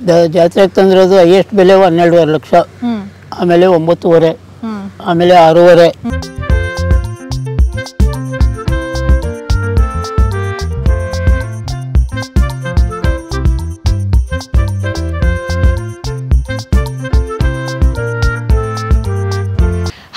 ಜಾತ್ರೆಗೆ ತಂದಿರೋದು ಹೈಯೆಸ್ಟ್ ಬೆಲೆ 12.5 ಲಕ್ಷ, ಆಮೇಲೆ 9.5, ಆಮೇಲೆ 6.5.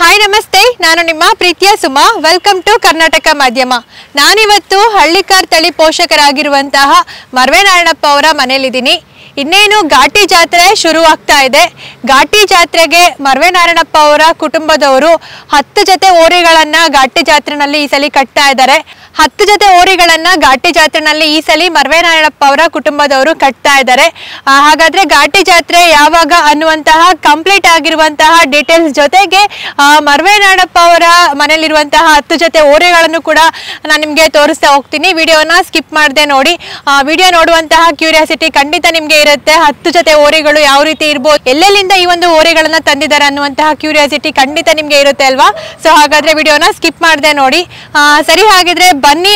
ಹಾಯ್ ನಮಸ್ತೆ, ನಾನು ನಿಮ್ಮ ಪ್ರೀತಿಯ ಸುಮಾ. ವೆಲ್ಕಮ್ ಟು ಕರ್ನಾಟಕ ಮಾಧ್ಯಮ. ನಾನಿವತ್ತು ಹಳ್ಳಿಕಾರ್ ತಳಿ ಪೋಷಕರಾಗಿರುವಂತಹ ಮರ್ವೆ ನಾರಾಯಣಪ್ಪ ಅವರ ಮನೆಯಲ್ಲಿದ್ದೀನಿ. ಇನ್ನೇನು ಘಾಟಿ ಜಾತ್ರೆ ಶುರುವಾಗ್ತಾ ಇದೆ. ಘಾಟಿ ಜಾತ್ರೆಗೆ ಮರ್ವೆ ನಾರಾಯಣಪ್ಪ ಅವರ ಕುಟುಂಬದವರು 10 ಜೊತೆ ಓರಿಗಳನ್ನ ಘಾಟಿ ಜಾತ್ರೆನಲ್ಲಿ ಈ ಸಲ ಕಟ್ತಾ ಇದ್ದಾರೆ. 10 ಜೊತೆ ಓರಿಗಳನ್ನ ಘಾಟಿ ಜಾತ್ರೆನಲ್ಲಿ ಈ ಸಲ ಮರ್ವೆ ನಾರಾಯಣಪ್ಪ ಅವರ ಕುಟುಂಬದವರು ಕಟ್ತಾ ಇದ್ದಾರೆ. ಹಾಗಾದ್ರೆ ಘಾಟಿ ಜಾತ್ರೆ ಯಾವಾಗ ಅನ್ನುವಂತಹ ಕಂಪ್ಲೀಟ್ ಆಗಿರುವಂತಹ ಡೀಟೇಲ್ಸ್ ಜೊತೆಗೆ ಮರ್ವೆ ನಾರಾಯಣಪ್ಪ ಅವರ ಮನೆಯಲ್ಲಿರುವಂತಹ 10 ಜೊತೆ ಓರಿಗಳನ್ನು ಕೂಡ ನಾನು ನಿಮ್ಗೆ ತೋರಿಸ್ತಾ ಹೋಗ್ತೀನಿ. ವಿಡಿಯೋನ ಸ್ಕಿಪ್ ಮಾಡದೆ ನೋಡಿ. ವಿಡಿಯೋ ನೋಡುವಂತಹ ಕ್ಯೂರಿಯಾಸಿಟಿ ಖಂಡಿತ ನಿಮ್ಗೆ ಇರುತ್ತೆ. 10 ಜೊತೆ ಓರಿಗಳು ಯಾವ ರೀತಿ ಇರ್ಬೋದು, ಎಲ್ಲೆಲ್ಲಿಂದ ಈ ಒಂದು ಓರಿಗಳನ್ನ ತಂದಿದ್ದಾರೆ ಅನ್ನುವಂತಹ ಕ್ಯೂರಿಯಾಸಿಟಿ ಖಂಡಿತ ನಿಮ್ಗೆ ಇರುತ್ತೆ ಅಲ್ವಾ. ಸೊ ಹಾಗಾದ್ರೆ ವಿಡಿಯೋನ ಸ್ಕಿಪ್ ಮಾಡದೆ ನೋಡಿ. ಸರಿ, ಹಾಗಿದ್ರೆ ಬನ್ನಿ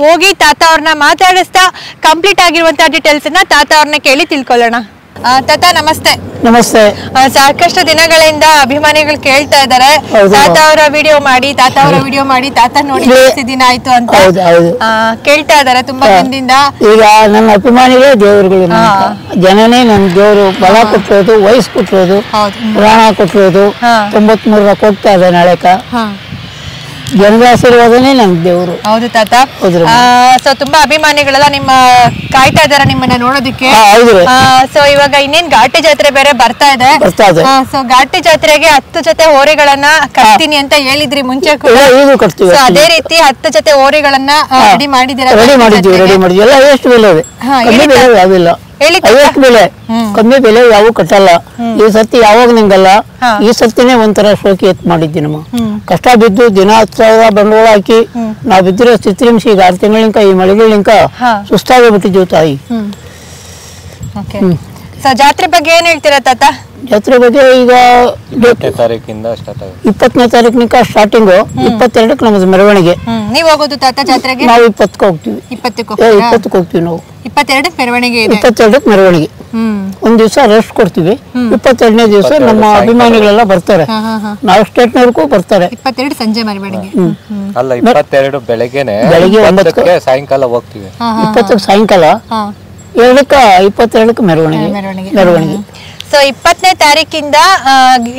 ಹೋಗಿ ತಾತ ಅವ್ರನ್ನ ಮಾತಾಡಿಸ್ತಾ ಕಂಪ್ಲೀಟ್ ಆಗಿರುವಂತಹ ಡೀಟೇಲ್ಸ್ ನ ತಾತ ಅವ್ರನ್ನ ಕೇಳಿ ತಿಳ್ಕೊಳ್ಳೋಣ. ತಾತ ನಮಸ್ತೆ. ನಮಸ್ತೆ. ಸಾಕಷ್ಟು ದಿನಗಳಿಂದ ಅಭಿಮಾನಿಗಳು ಕೇಳ್ತಾ ಇದ್ದಾರೆ, ತಾತ ಅವರ ವಿಡಿಯೋ ಮಾಡಿ, ತಾತ ಅವರ ವಿಡಿಯೋ ಮಾಡಿ, ತಾತ ನೋಡಿ ಎಷ್ಟು ದಿನ ಆಯ್ತು ಅಂತ ಕೇಳ್ತಾ ಇದ್ದಾರೆ ತುಂಬಾ ದಿನದಿಂದ. ಈಗ ನನ್ನ ಅಭಿಮಾನಿಗಳೇ ದೇವರುಗಳು, ಜನನೇ ನನ್ನ ದೇವರು. ಬಲ ಕೊಟ್ಟಿರೋದು, ವಯಸ್ಸು ಕೊಟ್ಟಿರೋದು, ಪ್ರಾಣ ಕೊಟ್ಟಿರೋದು, 93 ಹೋಗ್ತಾ ಇದೆ ನಾಳೆಕ. ಜನರ ಆಶೀರ್ವಾದನೇ ನನ್ನ ದೇವರು. ಹೌದು ತಾತ. ಸೊ ತುಂಬಾ ಅಭಿಮಾನಿಗಳೆಲ್ಲ ನಿಮ್ಮ ಕಾಯ್ತಾ ಇದಾರೆ ನಿಮ್ಮನ್ನ ನೋಡೋದಕ್ಕೆ. ಸೊ ಇವಾಗ ಇನ್ನೇನ್ ಘಾಟಿ ಜಾತ್ರೆ ಬೇರೆ ಬರ್ತಾ ಇದೆ. ಸೊ ಘಾಟಿ ಜಾತ್ರೆಗೆ 10 ಜೊತೆ ಓರಿಗಳನ್ನ ಕಟ್ತೀನಿ ಅಂತ ಹೇಳಿದ್ರಿ ಮುಂಚೆ ಕೂಡ. ಸೊ ಅದೇ ರೀತಿ 10 ಜೊತೆ ಓರಿಗಳನ್ನ ರೆಡಿ ಮಾಡಿದೀರಾ? ರೆಡಿ ಮಾಡಿದ್ವಿ. ಎಲ್ಲ ಎಷ್ಟು ಬೆಲೆ ಇದೆ? ಯಾವಿಲ್ಲ, ಬೆಲೆ ಕಮ್ಮಿ ಬೆಲೆ ಯಾವ ಕಟ್ಟಲ್ಲ. ಈ ಸತಿ ಯಾವಾಗ ನಿಂಗಲ್ಲ, ಈ ಸತಿನೇ ಒಂಥರ ಶೋಕಿ ಎತ್ ಮಾಡಿದ್ವಿ. ನಮ್ಮ ಕಷ್ಟ ಬಿದ್ದು ದಿನ 10,000 ಬಂಡವಾಳ ಹಾಕಿ ನಾವ್ ಬಿದ್ದಿರೋ ಚಿತ್ರಿಂಶ ಈಗ 6 ತಿಂಗಳಿಂಕ ಈ ಮಳೆಗಳಿಂಕ ಸುಸ್ತಾಗಿ ಬಿಟ್ಟಿದ್ವಿ ತಾಯಿ. ಜಾತ್ರೆ ಬಗ್ಗೆ ಏನ್ ಹೇಳ್ತೀರಾ ತಾತ? ಜಾತ್ರೆ ಬಗ್ಗೆ ಈಗ 20ನೇ ತಾರೀಕಿನಿಂದ ಸ್ಟಾರ್ಟಿಂಗು, 22ಕ್ಕೆ ನಮ್ಮದು ಮೆರವಣಿಗೆ. ನೀವ್ ಹೋಗೋದು ತಾತ ಜಾತ್ರೆಗೆ? ನಾವು 20ಕ್ಕೆ ಹೋಗ್ತೀವಿ. 20ಕ್ಕೆ ಹೋಗ್ತೀವಿ ನಾವು. 22ಕ್ಕೆ ಮೆರವಣಿಗೆ. 22ಕ್ಕೆ ಮೆರವಣಿಗೆ. ಒಂದ್ ದಿವಸ ರೆಸ್ಟ್ ಕೊಡ್ತೀವಿ. 22ನೇ ದಿವಸ ನಮ್ಮ ಅಭಿಮಾನಿಗಳೆಲ್ಲ ಬರ್ತಾರೆ. ನಾವು ಸ್ಟೇಟ್ನವರೆಗೂ ಬರ್ತಾರೆ. 22 ಸಂಜೆ ಮೆರವಣಿಗೆ ಅಲ್ಲ, 22 ಬೆಳಗ್ಗೆ 9ಕ್ಕೆ ಸಾಯಂಕಾಲ ಹೋಗ್ತೀವಿ. 20ಕ್ಕೆ ಸಾಯಂಕಾಲ, 22ಕ್ಕೆ ಮೆರವಣಿಗೆ. ಸೊ 20ನೇ ತಾರೀಕಿಂದ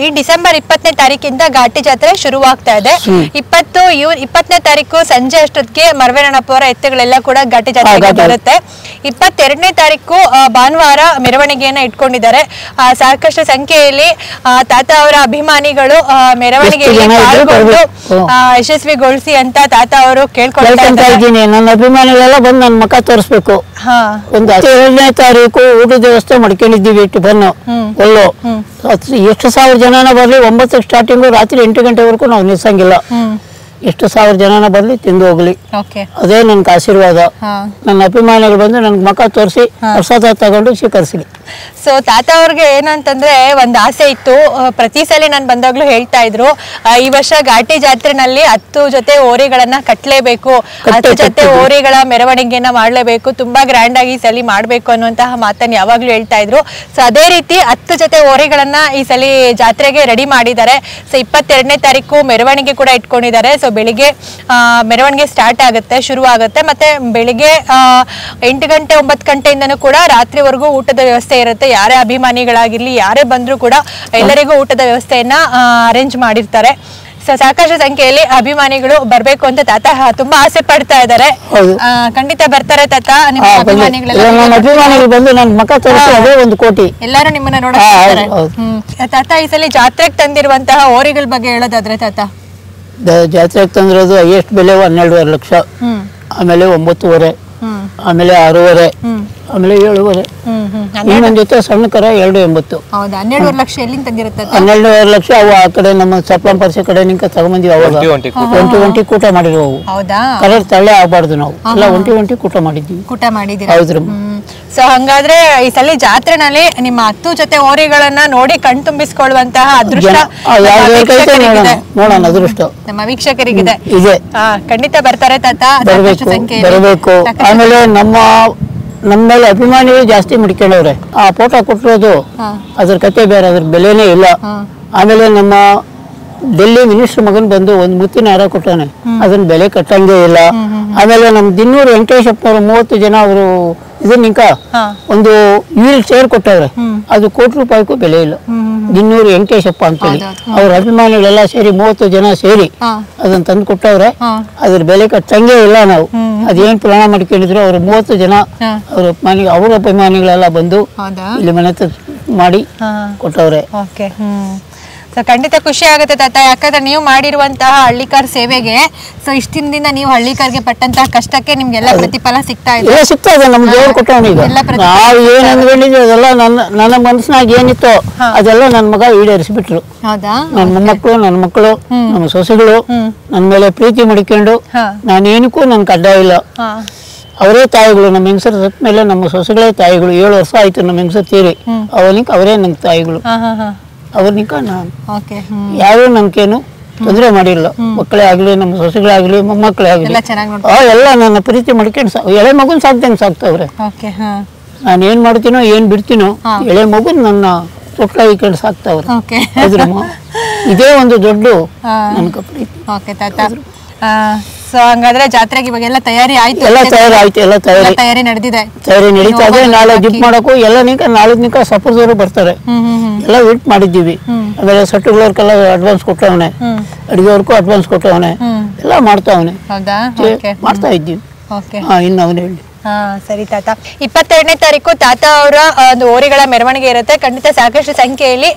ಈ ಡಿಸೆಂಬರ್ 20ನೇ ತಾರೀಕಿಂದ ಘಾಟಿ ಜಾತ್ರೆ ಶುರುವಾಗ್ತಾ ಇದೆ. 20ನೇ ತಾರೀಕು ಸಂಜೆ ಅಷ್ಟೊತ್ತಿಗೆ ಮರ್ವೆ ನಾರಾಯಣಪ್ಪ ಅವರ ಎತ್ತುಗಳೆಲ್ಲ ಕೂಡ ಘಾಟಿ ಜಾತ್ರೆಗೆ ಬರುತ್ತೆ. 22ನೇ ತಾರೀಕು ಭಾನುವಾರ ಮೆರವಣಿಗೆಯನ್ನ ಇಟ್ಕೊಂಡಿದ್ದಾರೆ. ಸಾಕಷ್ಟು ಸಂಖ್ಯೆಯಲ್ಲಿ ತಾತ ಅವರ ಅಭಿಮಾನಿಗಳು ಮೆರವಣಿಗೆಯಲ್ಲಿ ಪಾಲ್ಗೊಂಡು ಯಶಸ್ವಿಗೊಳಿಸಿ ಅಂತ ತಾತ ಅವರು ಕೇಳ್ಕೊಳ್ತಾರೆ. ನನ್ನ ಅಭಿಮಾನಿಗಳೆಲ್ಲ ಬಂದು ನನ್ನ ಮುಖ ತೋರಿಸ್ಬೇಕು. ಒಂದು 2ನೇ ತಾರೀಕು ಊಟದ ವ್ಯವಸ್ಥೆ ಮಾಡ್ಕೊಂಡಿದ್ದೀವಿ. ಇಟ್ಟು ಬನ್ನು ಒಳ್ಳು ಎಷ್ಟು 1000 ಜನನ ಬರ್ಲಿ, 9ಕ್ಕೆ ಸ್ಟಾರ್ಟಿಂಗು, ರಾತ್ರಿ 8 ಗಂಟೆವರೆಗೂ ನಾವು ನಿಲ್ಸಂಗಿಲ್ಲ. ಎಷ್ಟು 1000 ಜನನ ಬರ್ಲಿ, ತಿಂದು ಹೋಗ್ಲಿ, ಅದೇ ನನ್ಗೆ ಆಶೀರ್ವಾದ. ನನ್ನ ಅಭಿಮಾನಿಗಳು ಬಂದು ನನ್ಗೆ ಮುಖ ತೋರಿಸಿ ಪ್ರಸಾದ ತಗೊಂಡು ಸ್ವೀಕರಿಸಲಿ. ಸೊ ತಾತ ಅವ್ರಿಗೆ ಏನಂತಂದ್ರೆ ಒಂದು ಆಸೆ ಇತ್ತು. ಪ್ರತಿ ಸಲ ನಾನು ಬಂದಾಗ್ಲೂ ಹೇಳ್ತಾ ಇದ್ರು, ಈ ವರ್ಷ ಘಾಟಿ ಜಾತ್ರೆನಲ್ಲಿ 10 ಜೊತೆ ಓರಿಗಳನ್ನ ಕಟ್ಲೇಬೇಕು, 10 ಜೊತೆ ಓರಿಗಳ ಮೆರವಣಿಗೆಯನ್ನ ಮಾಡ್ಲೇಬೇಕು, ತುಂಬಾ ಗ್ರ್ಯಾಂಡ್ ಆಗಿ ಈ ಸಲ ಮಾಡ್ಬೇಕು ಅನ್ನುವಂತಹ ಮಾತನ್ನ ಯಾವಾಗ್ಲೂ ಹೇಳ್ತಾ ಇದ್ರು. ಸೊ ಅದೇ ರೀತಿ 10 ಜೊತೆ ಓರಿಗಳನ್ನ ಈ ಸಲ ಜಾತ್ರೆಗೆ ರೆಡಿ ಮಾಡಿದ್ದಾರೆ. ಸೊ 22ನೇ ತಾರೀಕು ಮೆರವಣಿಗೆ ಕೂಡ ಇಟ್ಕೊಂಡಿದ್ದಾರೆ. ಸೊ ಬೆಳಿಗ್ಗೆ ಮೆರವಣಿಗೆ ಸ್ಟಾರ್ಟ್ ಆಗುತ್ತೆ, ಶುರು ಆಗುತ್ತೆ. ಮತ್ತೆ ಬೆಳಿಗ್ಗೆ 8 ಗಂಟೆ 9 ಗಂಟೆಯಿಂದನೂ ಕೂಡ ರಾತ್ರಿವರೆಗೂ ಊಟದ ವ್ಯವಸ್ಥೆ ಇರುತ್ತೆ. ಯಾರೇ ಅಭಿಮಾನಿಗಳಾಗಿರ್ಲಿ, ಯಾರೇ ಬಂದ್ರು ಕೂಡ ಎಲ್ಲರಿಗೂ ಊಟದ ವ್ಯವಸ್ಥೆಯನ್ನ ಅರೇಂಜ್ ಮಾಡಿರ್ತಾರೆ. ಸೊ ಸಾಕಷ್ಟು ಸಂಖ್ಯೆಯಲ್ಲಿ ಅಭಿಮಾನಿಗಳು ಬರ್ಬೇಕು ಅಂತ ತಾತ ತುಂಬಾ ಆಸೆ ಪಡ್ತಾ ಇದ್ದಾರೆ. ಖಂಡಿತ ಬರ್ತಾರೆ ತಾತ. ನಿಮ್ಮ ಅಭಿಮಾನಿಗಳು ಬಂದು ನನ್ನ ಮುಖ ತೋರಿಸಿ ಅದೇ ಒಂದು ಕೋಟಿ ಎಲ್ಲರೂ ನಿಮ್ಮನ್ನ ನೋಡ್ತಾರೆ. ತಾತ ಈ ಸಲ ಜಾತ್ರೆಗೆ ತಂದಿರುವಂತಹ ಓರಿಗಳ ಬಗ್ಗೆ ಹೇಳೋದಾದ್ರೆ ತಾತ? ಜಾತ್ರೆಗೆ ತಂದಿರೋದು ಹೈಯೆಸ್ಟ್ ಬೆಲೆ 12.5 ಲಕ್ಷ, ಆಮೇಲೆ 9.5, ಆಮೇಲೆ 6.5, ಆಮೇಲೆ 7.5. ಇನ್ನೊಂದ್ ಜೊತೆ ಸಣ್ಣ ಕರ 2.80. 12.5 ಲಕ್ಷ ಎಲ್ಲಿಂದ ತಂದಿರುತ್ತೆ? 12.5 ಲಕ್ಷ ಅವು ಆ ಕಡೆ ನಮ್ಮ ಸಪ್ಲಂ ಪರಿಸೆ ಕಡೆ ನಿಂಕ ತಗೊಂಬಂದಿವಿ. ಅವಾಗ ಒಂಟಿ ಕೂಟ ಮಾಡಿದ್ವಿ. ಅವು ಕಲರ್ ತಳ್ಳೆ ಆಗ್ಬಾರ್ದು, ನಾವು ಎಲ್ಲ ಒಂಟಿ ಕೂಟ ಮಾಡಿದ್ವಿ. ಕೂಟ ಮಾಡಿದೀವಿ. ಹೌದ್ರಿ. ಸೊ ಹಂಗಾದ್ರೆ ಈ ಸಲ ಜಾತ್ರೆನಲ್ಲಿ ನಿಮ್ಮ 10 ಜೊತೆ ಓರಿಗಳನ್ನ ನೋಡಿ ಕಣ್ತುಂಬಿಸಿಕೊಳ್ಳುವಂತಹ ಅದೃಷ್ಟ ನೋಡೋಣ, ಅದೃಷ್ಟ ನಮ್ಮ ವೀಕ್ಷಕರಿಗಿದೆ. ಖಂಡಿತ ಬರ್ತಾರೆ ತಾತ. ಬರಬೇಕು. ಆಮೇಲೆ ನಮ್ಮ ನಮ್ಮ ಮೇಲೆ ಅಭಿಮಾನಿಗಳು ಜಾಸ್ತಿ ಮಡ್ಕೊಂಡವ್ರೆ. ಆ ಫೋಟೋ ಕೊಟ್ಟಿರೋದು ಅದ್ರ ಕತೆ ಬೇರೆ, ಅದ್ರ ಬೆಲೆನೇ ಇಲ್ಲ. ಆಮೇಲೆ ನಮ್ಮ ಡೆಲ್ಲಿ ಮಿನಿಸ್ಟರ್ ಮಗನ್ ಬಂದು ಒಂದು ಮುತ್ತಿನ ಹಾರ ಕೊಟ್ಟಾನೆ, ಅದನ್ನ ಬೆಲೆ ಕಟ್ಟಂಗೆ ಇಲ್ಲ. ಆಮೇಲೆ ನಮ್ಮ ದಿನ್ನೂರು ವೆಂಕಟೇಶಪ್ಪನವರು 30 ಜನ ಅವರು ಇದನ್ನ ಒಂದು ವೀಲ್ ಚೇರ್ ಕೊಟ್ಟವ್ರೆ, ಅದು ₹1,00,00,000 ಬೆಲೆ ಇಲ್ಲ. ದಿನ್ನೂರು ವೆಂಕಟೇಶಪ್ಪ ಅಂತೇಳಿ ಅವ್ರ ಅಭಿಮಾನಿಗಳೆಲ್ಲ ಸೇರಿ 30 ಜನ ಸೇರಿ ಅದನ್ನ ತಂದು ಕೊಟ್ಟವ್ರೆ. ಅದ್ರ ಬೆಲೆ ಕಟ್ಟಂಗೆ ಇಲ್ಲ. ನಾವು ಅದೇನ್ ಪ್ರಾಣ ಮಾಡ್ಕೊಂಡಿದ್ರು ಅವ್ರು 30 ಜನ ಅವ್ರ ಅಭಿಮಾನಿಗಳೆಲ್ಲ ಬಂದು ಇಲ್ಲಿ ಮನೆ ಮಾಡಿ ಕೊಟ್ಟವ್ರೆ. ಸೊ ಖಂಡಿತ ಖುಷಿ ಆಗುತ್ತೆ ತಾತ, ಯಾಕಂದ್ರೆ ನೀವು ಮಾಡಿರುವಂತಹ ಹಳ್ಳಿಕಾರ್ ಸೇವೆಗೆ, ಸೊ ಇಷ್ಟ ದಿನದಿಂದ ನೀವು ಹಳ್ಳಿಕಾರ್ಗೆ ಪಟ್ಟಂತಹ ಕಷ್ಟಕ್ಕೆ ನಿಮ್ಗೆಲ್ಲ ಪ್ರತಿಫಲ ಸಿಗ್ತಾ ಇದೆ. ನಮ್ ದೇವ್ರು ಕೊಟ್ಟವನೀಗ. ನಾವು ಏನ್ ಅಂದ್ಕೊಂಡಿದ್ವಿ ಅದೆಲ್ಲ ನನ್ನ ಮನಸ್ಸಿನಾಗ ಏನಿತ್ತು ಅದೆಲ್ಲ ನನ್ನ ಮಗ ಈಡೇರಿಸ್ಬಿಟ್ರು. ಹೌದಾ? ನನ್ನ ಮೊಮ್ಮಕ್ಕಳು, ನನ್ನ ಮಕ್ಕಳು, ನಮ್ಮ ಸೊಸೆಗಳು ನನ್ನ ಮೇಲೆ ಪ್ರೀತಿ ಮಾಡಿಕೊಂಡು ನಾನೇನಕ್ಕೂ ನನ್ ಕಡ್ಡಾಯ ಇಲ್ಲ. ಅವರೇ ತಾಯಿಗಳು. ನಮ್ಮ ಹೆಂಗಸರ ಸತ್ತ ಮೇಲೆ ನಮ್ಮ ಸೊಸೆಗಳೇ ತಾಯಿಗಳು. 7 ವರ್ಷ ಆಯ್ತು ನಮ್ಮ ಹೆಂಗಸರ್ ತೀರಿ. ಅವರೇ ನಮ್ ತಾಯಿಗಳು. ಅವ್ರನಿಕ ನಾನು ಯಾರು ನಮ್ಗೇನು ತೊಂದರೆ ಮಾಡಿಲ್ಲ. ಮಕ್ಕಳೇ ಆಗ್ಲಿ, ನಮ್ಮ ಸೊಸೆಗಳಾಗ್ಲಿ, ಮೊಮ್ಮಕ್ಕಳೇ ಆಗ್ಲಿ ಎಲ್ಲ ನನ್ನ ಪ್ರೀತಿ ಮಾಡ್ಕೊಂಡು ಎಳೆ ಮಗುನ್ ಸಾಕ್ತೇನೆ ಸಾಕ್ತವ್ರೆ. ನಾನು ಏನ್ ಮಾಡ್ತೀನೋ ಏನ್ ಬಿಡ್ತೀನೋ ಎಳೆ ಮಗುನ್ ನನ್ನ ತೊಟ್ಲ ಇಕ್ಕೊಂಡು ಸಾಕ್ತವ್ರೆ. ಇದೇ ಒಂದು ದೊಡ್ಡ ನನ್ಕ ಪ್ರೀತಿ. ಸೊ ಹಂಗಾದ್ರೆ ಜಾತ್ರೆಗೆ ಇವಾಗ ಎಲ್ಲ ತಯಾರಿ ಆಯ್ತು? ಎಲ್ಲ ತಯಾರಿ ಆಯ್ತು, ಎಲ್ಲ ತಯಾರಿ ನಡೆದಿದೆ. ತಯಾರಿ ನಡೀತಾ ಇದೆ. ನಾಳೆ ಜಿಪ್ ಮಾಡಕ್ಕೂ ಎಲ್ಲ ನಾಳೆ ಸಪೋರ್ದವರು ಬರ್ತಾರೆ. ಎಲ್ಲ ವೇಟ್ ಮಾಡಿದ್ದೀವಿ. ಆಮೇಲೆ ಸಟ್ಟುಗಳವ್ರಿಗೆಲ್ಲ ಅಡ್ವಾನ್ಸ್ ಕೊಟ್ಟವನೆ, ಅಡಿಗೆವ್ರಿಗೂ ಅಡ್ವಾನ್ಸ್ ಕೊಟ್ಟವನೆ, ಎಲ್ಲ ಮಾಡ್ತಾವನೆ, ಮಾಡ್ತಾ ಇದ್ದೀವಿ. ಇನ್ನು ಅವನು ಹೇಳಿ. ಸರಿ ತಾತ. 22ನೇ ತಾರೀಕು ತಾತ ಅವರ ಒಂದು ಓರಿಗಳ ಮೆರವಣಿಗೆ ಇರುತ್ತೆ. ಖಂಡಿತ ಸಾಕಷ್ಟು ಸಂಖ್ಯೆಯಲ್ಲಿ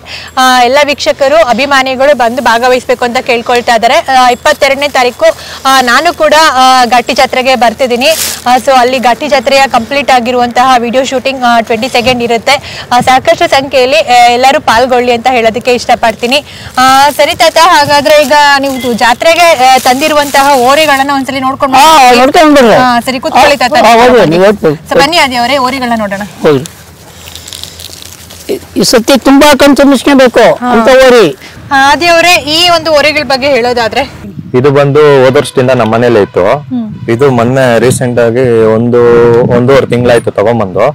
ಎಲ್ಲ ವೀಕ್ಷಕರು, ಅಭಿಮಾನಿಗಳು ಬಂದು ಭಾಗವಹಿಸಬೇಕು ಅಂತ ಕೇಳ್ಕೊಳ್ತಾ ಇದ್ದಾರೆ. 22ನೇ ತಾರೀಕು ನಾನು ಕೂಡ ಘಾಟಿ ಜಾತ್ರೆಗೆ ಬರ್ತಿದ್ದೀನಿ. ಸೊ ಅಲ್ಲಿ ಘಾಟಿ ಜಾತ್ರೆಯ ಕಂಪ್ಲೀಟ್ ಆಗಿರುವಂತಹ ವಿಡಿಯೋ ಶೂಟಿಂಗ್ 22 ಇರುತ್ತೆ. ಸಾಕಷ್ಟು ಸಂಖ್ಯೆಯಲ್ಲಿ ಎಲ್ಲರೂ ಪಾಲ್ಗೊಳ್ಳಿ ಅಂತ ಹೇಳೋದಕ್ಕೆ ಇಷ್ಟಪಡ್ತೀನಿ. ಸರಿ ತಾತ, ಹಾಗಾದ್ರೆ ಈಗ ನೀವು ಜಾತ್ರೆಗೆ ತಂದಿರುವಂತಹ ಓರಿಗಳನ್ನ ಒಂದ್ಸಲಿ ನೋಡ್ಕೊಂಡು ಸರಿ ಕೂತ್ಕೊಳ್ಳಿ ತಾತ. ಬನ್ನಿ ಆದಿಯವರೇ, ಓರಿಗಳನ್ನ ನೋಡೋಣ. ಈ ಸತಿ ತುಂಬಾ ಕಣ್ತುಂಬಿಸ್ಕೊಬೇಕು ಅಂತ ಓರಿ. ಆದಿಯವರೇ, ಈ ಒಂದು ಓರಿಗಳ ಬಗ್ಗೆ ಹೇಳೋದಾದ್ರೆ, ಇದು ಬಂದು ಹೋದ ವರ್ಷದಿಂದ ನಮ್ಮ ಮನೇಲಿ ಇತ್ತು. ಇದು ಮೊನ್ನೆ ರೀಸೆಂಟ್ ಆಗಿ ಒಂದೂವರೆ ತಿಂಗಳಾಯ್ತು ತಗೊಂಬಂದು.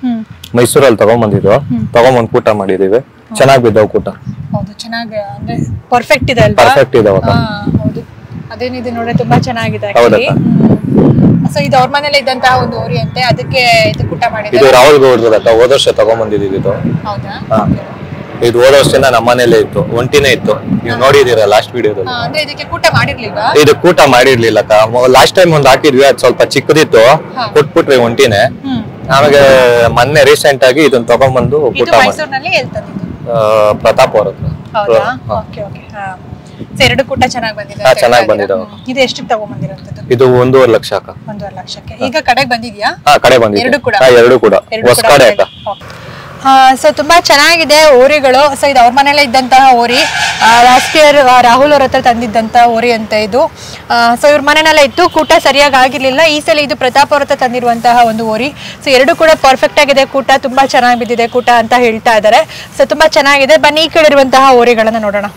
ಮೈಸೂರಲ್ಲಿ ತಗೊಂಬಂದಿದ್ದು. ತಗೊಂಬಂದು ಕೂಟ ಮಾಡಿದೀವಿ. ಚೆನ್ನಾಗಿ ಬಿದ್ದವು ಕೂಟ. ಪರ್ಫೆಕ್ಟ್ ಇದೆ. ಪರ್ಫೆಕ್ಟ್ ಇದಾವ. ಅದೇನಿದೆ ನೋಡ್ರೆ ತುಂಬಾ ಚೆನ್ನಾಗಿದೆ. ಸೊ ಇದು ಅವ್ರ ಮನೇಲಿ ಇದ್ದಂತಹ ಒಂದು ಓರಿ ಅಂತೆ, ಅದಕ್ಕೆ ಇದು ಕೂಟ ಮಾಡಿದ್ರು. ಇದು ರಾಹುಲ್ ಗೌಡ್ರದಕ್ಕ ಹೋದ ವರ್ಷ ತಗೊಂಡ್ಬಂದಿದ್ದೀವಿ. ಇದು ಇದು ಹೋದ ವರ್ಷದಿಂದ ನಮ್ಮ ಮನೇಲೆ ಇತ್ತು. ಒಂಟಿನೇ ಇತ್ತು, ನೀವು ನೋಡಿದೀರ ಲಾಸ್ಟ್ ವಿಡಿಯೋದಲ್ಲಿ. ಅಂದ್ರೆ ಇದಕ್ಕೆ ಕೂಟ ಮಾಡಿರ್ಲಿಲ್ಲ? ಇದು ಕೂಟ ಮಾಡಿರ್ಲಿಲ್ಲ. ಲಾಸ್ಟ್ ಟೈಮ್ ಒಂದ್ ಹಾಕಿದ್ವಿ, ಅದು ಸ್ವಲ್ಪ ಚಿಕ್ಕದಿತ್ತು, ಕೊಟ್ಬಿಟ್ರಿ ಒಂಟಿನೇ. ಆಮೇಲೆ ಮೊನ್ನೆ ರೀಸೆಂಟ್ ಆಗಿ ಇದನ್ನ ತಗೊಂಡ್ಬಂದು ಕೂಟ ಮಾಡಿ ಪ್ರತಾಪ್ ಅವ್ರ ಹತ್ರ. ಎರಡು ಕೂಟ ಚೆನ್ನಾಗಿ ಬಂದಿದೆ. ಚೆನ್ನಾಗಿ ಬಂದಿದ್ದಾವೆ. ಇದು ಎಷ್ಟು ತಗೊಂಡ್ಬಂದಿರೋದು? ಇದು 1.5 ಲಕ್ಷ ಅಕ್ಕ. 1.5 ಲಕ್ಷಕ್ಕೆ. ಈಗ ಕಡೆಗೆ ಬಂದಿದ್ಯಾ? ಕಡೆ ಬಂದಿದೆ. ಎರಡು ಕೂಡ ಹೊಸ ಕಡೆ ಅಕ್ಕ. ಸೊ ತುಂಬಾ ಚೆನ್ನಾಗಿದೆ ಓರಿಗಳು. ಸೊ ಇದು ಅವ್ರ ಮನೇಲೆ ಇದ್ದಂತಹ ಓರಿ. ಲಾಸ್ಟ್ ಇಯರ್ ರಾಹುಲ್ ಅವ್ರ ಹತ್ರ ತಂದಿದ್ದಂತಹ ಓರಿ ಅಂತ ಇದು. ಸೊ ಇವ್ರ ಮನೆಯಲ್ಲ ಇತ್ತು, ಕೂಟ ಸರಿಯಾಗಿ ಆಗಿರ್ಲಿಲ್ಲ. ಈ ಸಲ ಇದು ಪ್ರತಾಪ್ ಅವ್ರ ಹತ್ರ ತಂದಿರುವಂತಹ ಒಂದು ಓರಿ. ಸೊ ಎರಡು ಕೂಡ ಪರ್ಫೆಕ್ಟ್ ಆಗಿದೆ ಕೂಟ, ತುಂಬಾ ಚೆನ್ನಾಗಿ ಬಿದ್ದಿದೆ ಕೂಟ ಅಂತ ಹೇಳ್ತಾ ಇದ್ದಾರೆ. ಸೊ ತುಂಬಾ ಚೆನ್ನಾಗಿದೆ. ಬನ್ನಿ ಈ ಕಡೆ ಇರುವಂತಹ ಓರಿಗಳನ್ನ ನೋಡೋಣ.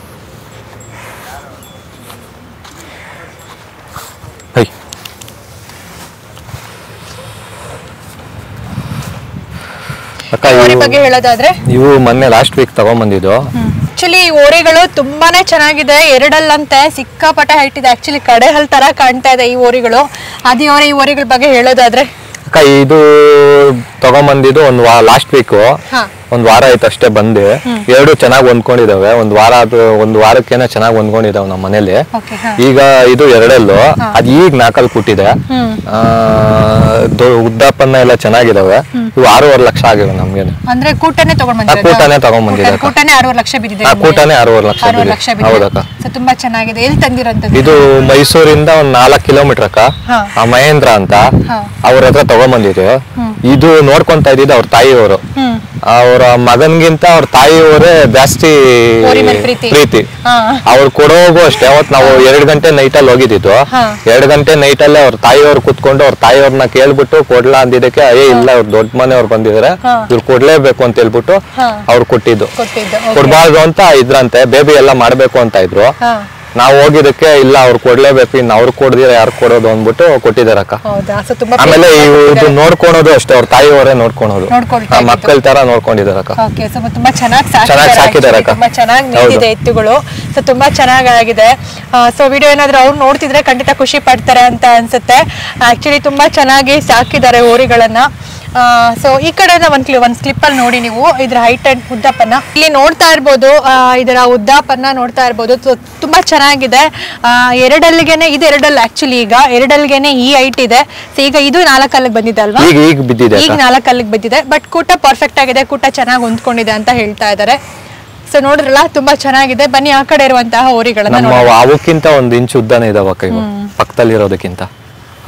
ಬಗ್ಗೆ ಹೇಳೋದಾದ್ರೆ, ಇವು ಮೊನ್ನೆ ಲಾಸ್ಟ್ ವೀಕ್ ತಗೊಂಡ್ಬಂದಿದ್ದು. ಆಕ್ಚುಲಿ ಈ ಓರಿಗಳು ತುಂಬಾನೇ ಚೆನ್ನಾಗಿದೆ. ಎರಡಲ್ಲಂತೆ ಸಿಕ್ಕಾಪಟ್ಟೆ ಹೈಟ್ ಇದೆ. ಆಕ್ಚುಲಿ ಕಡೆ ಹಲ್ ತರ ಕಾಣ್ತಾ ಇದೆ ಈ ಓರಿಗಳು. ಅದಿಯವರೇ, ಈ ಓರಿಗಳ ಬಗ್ಗೆ ಹೇಳೋದಾದ್ರೆ, ಇದು ತಗೊಂಡ್ಬಂದಿದ್ದು ಲಾಸ್ಟ್ ವೀಕ್ ಒಂದ್ ವಾರ ಆಯ್ತು ಅಷ್ಟೇ ಬಂದು. ಎರಡು ಚೆನ್ನಾಗಿ ಹೊಂದ್ಕೊಂಡಿದಾವೆ. ಒಂದ್ ವಾರಕ್ಕೇನೆ ಚೆನ್ನಾಗಿ ಹೊಂದ್ಕೊಂಡಿದಾವೆ ನಮ್ಮ ಮನೇಲಿ. ಈಗ ಇದು ಎರಡಲ್ಲೂ, ಅದ್ ಈಗ 4 ಕೂಟಿದೆ. ಉದ್ದಪ್ಪನ್ನ ಎಲ್ಲ ಚೆನ್ನಾಗಿದಾವೆ. ಇವು 6.5 ಲಕ್ಷ ಆಗಿವೆ ನಮ್ಗೆ. ಅಂದ್ರೆ ಕೂಟನೇ ತಗೊಂಡ್ಬಂದಿದೆ. ಕೂಟನೇ 6.5 ಲಕ್ಷ ಬಿದ್ದಿದೆ. ಕೂಟನೇ 6.5 ಲಕ್ಷ. ಹೌದಕ್ಕ. ತುಂಬಾ ಚೆನ್ನಾಗಿದೆ. ಎಲ್ಲಿ ತಂದಿರೋಂಥದ್ದು? ಇದು ಮೈಸೂರಿಂದ ಒಂದ್ 4 ಕಿಲೋಮೀಟರ್ ಅಕ್ಕ. ಮಹೇಂದ್ರ ಅಂತ ಅವ್ರ ಹತ್ರ ತಗೊಂಡ್ಬಂದಿದ್ದು. ಇದು ನೋಡ್ಕೊಂತ ಇದ್ದಿದ್ದು ಅವ್ರ ತಾಯಿಯವರು. ಅವ್ರ ಮಗನ್ಗಿಂತ ಅವ್ರ ತಾಯಿಯವರೇ ಜಾಸ್ತಿ ಪ್ರೀತಿ. ಅವ್ರು ಕೊಡೋಗು ಅಷ್ಟೇ. ಅವತ್ ನಾವು 2 ಗಂಟೆ ನೈಟ್ ಅಲ್ಲಿ ಹೋಗಿದ್ದು. 2 ಗಂಟೆ ನೈಟ್ ಅಲ್ಲೇ ಅವ್ರ ತಾಯಿಯವ್ರು ಕುತ್ಕೊಂಡು ಅವ್ರ ತಾಯಿಯವ್ರನ್ನ ಕೇಳ್ಬಿಟ್ಟು ಕೊಡ್ಲಾ ಅಂದಿದ್ದಕ್ಕೆ, ಇಲ್ಲ ಅವ್ರ ದೊಡ್ಡ ಮನೆಯವ್ರು ಬಂದಿದ್ರೆ ಇವ್ರು ಕೊಡ್ಲೇಬೇಕು ಅಂತ ಹೇಳ್ಬಿಟ್ಟು ಅವ್ರು ಕೊಟ್ಟಿದ್ದು. ಕೊಡ್ಬಾರ್ದು ಅಂತ ಇದ್ರಂತೆ, ಬೇಬಿ ಎಲ್ಲ ಮಾಡ್ಬೇಕು ಅಂತ ಇದ್ರು. ನಾವು ಹೋಗಿದ್ದಕ್ಕೆ ಇಲ್ಲ ಅವ್ರು ಕೊಡ್ಲೇಬೇಕು, ಇನ್ನು ಅವ್ರು ಕೊಡ್ದಿರ ಯಾರು ಕೊಡೋದು ಅಂದ್ಬಿಟ್ಟು ಕೊಟ್ಟಿದಾರಕ್ಕ. ಆಮೇಲೆ ಇದು ನೋಡ್ಕೊಳೋದು ಅಷ್ಟೇ, ಅವ್ರ ತಾಯಿಯವರೇ ನೋಡ್ಕೊಳೋದು, ಮಕ್ಕಳ ತರ ನೋಡ್ಕೊಂಡಿದಾರಕ್ಕ. ತುಂಬಾ ಚೆನ್ನಾಗಿ ಸಾಕಿದಾರಕ್ಕ, ತುಂಬಾ ಚೆನ್ನಾಗಿ ನಿಂತಿದೆ ಎತ್ತುಗಳು. ಸೊ ತುಂಬಾ ಚೆನ್ನಾಗಿದೆ. ಸೊ ವಿಡಿಯೋ ಏನಾದ್ರು ಅವ್ರು ನೋಡ್ತಿದ್ರೆ ಖಂಡಿತ ಖುಷಿ ಪಡ್ತಾರೆ ಅಂತ ಅನ್ಸುತ್ತೆ. ಆಕ್ಚುಲಿ ತುಂಬಾ ಚೆನ್ನಾಗಿ ಸಾಕಿದ್ದಾರೆ ಹೋರಿಗಳನ್ನ. ಸೊ ಈ ಕಡೆ ಒಂದ್ ಸ್ಲಿಪ್ ಅಲ್ಲಿ ನೋಡಿ ನೀವು ಇದ್ರ ಹೈಟ್ ಅಂಡ್ ಉದ್ದಪನ್ನ ಇಲ್ಲಿ ನೋಡ್ತಾ ಇರ್ಬೋದು. ಇದರ ಉದ್ದಪನ್ನ ನೋಡ್ತಾ ಇರ್ಬೋದು. ತುಂಬಾ ಚೆನ್ನಾಗಿದೆ. ಎರಡಲ್ಲಿಗೆನೆ ಇದು ಎರಡಲ್ಲಿ ಆಕ್ಚುಲಿ ಈಗ ಎರಡಲ್ಲಿಗೆನೆ ಈ ಹೈಟ್ ಇದೆ. ಸೊ ಈಗ ಇದು 4 ಅಲ್ಲಿಗೆ ಬಂದಿದೆ ಅಲ್ವಾ? ಈಗ 4 ಅಲ್ಲಿಗೆ ಬಂದಿದೆ. ಬಟ್ ಕೂಟ ಪರ್ಫೆಕ್ಟ್ ಆಗಿದೆ, ಕೂಟ ಚೆನ್ನಾಗಿ ಹೊಂದ್ಕೊಂಡಿದೆ ಅಂತ ಹೇಳ್ತಾ ಇದ್ದಾರೆ. ಸೊ ನೋಡಿದ್ರಲ್ಲ, ತುಂಬಾ ಚೆನ್ನಾಗಿದೆ. ಬನ್ನಿ ಆ ಕಡೆ ಇರುವಂತಹ ಹೋರಿಗಳನ್ನ ಅವಕ್ಕಿಂತ 1 ಇಂಚ್ ಉದ್ದನೇ ಇದಾವಕ್ಕ ಇವು, ಪಕ್ಕದಲ್ಲಿ ಇರೋದಕ್ಕಿಂತ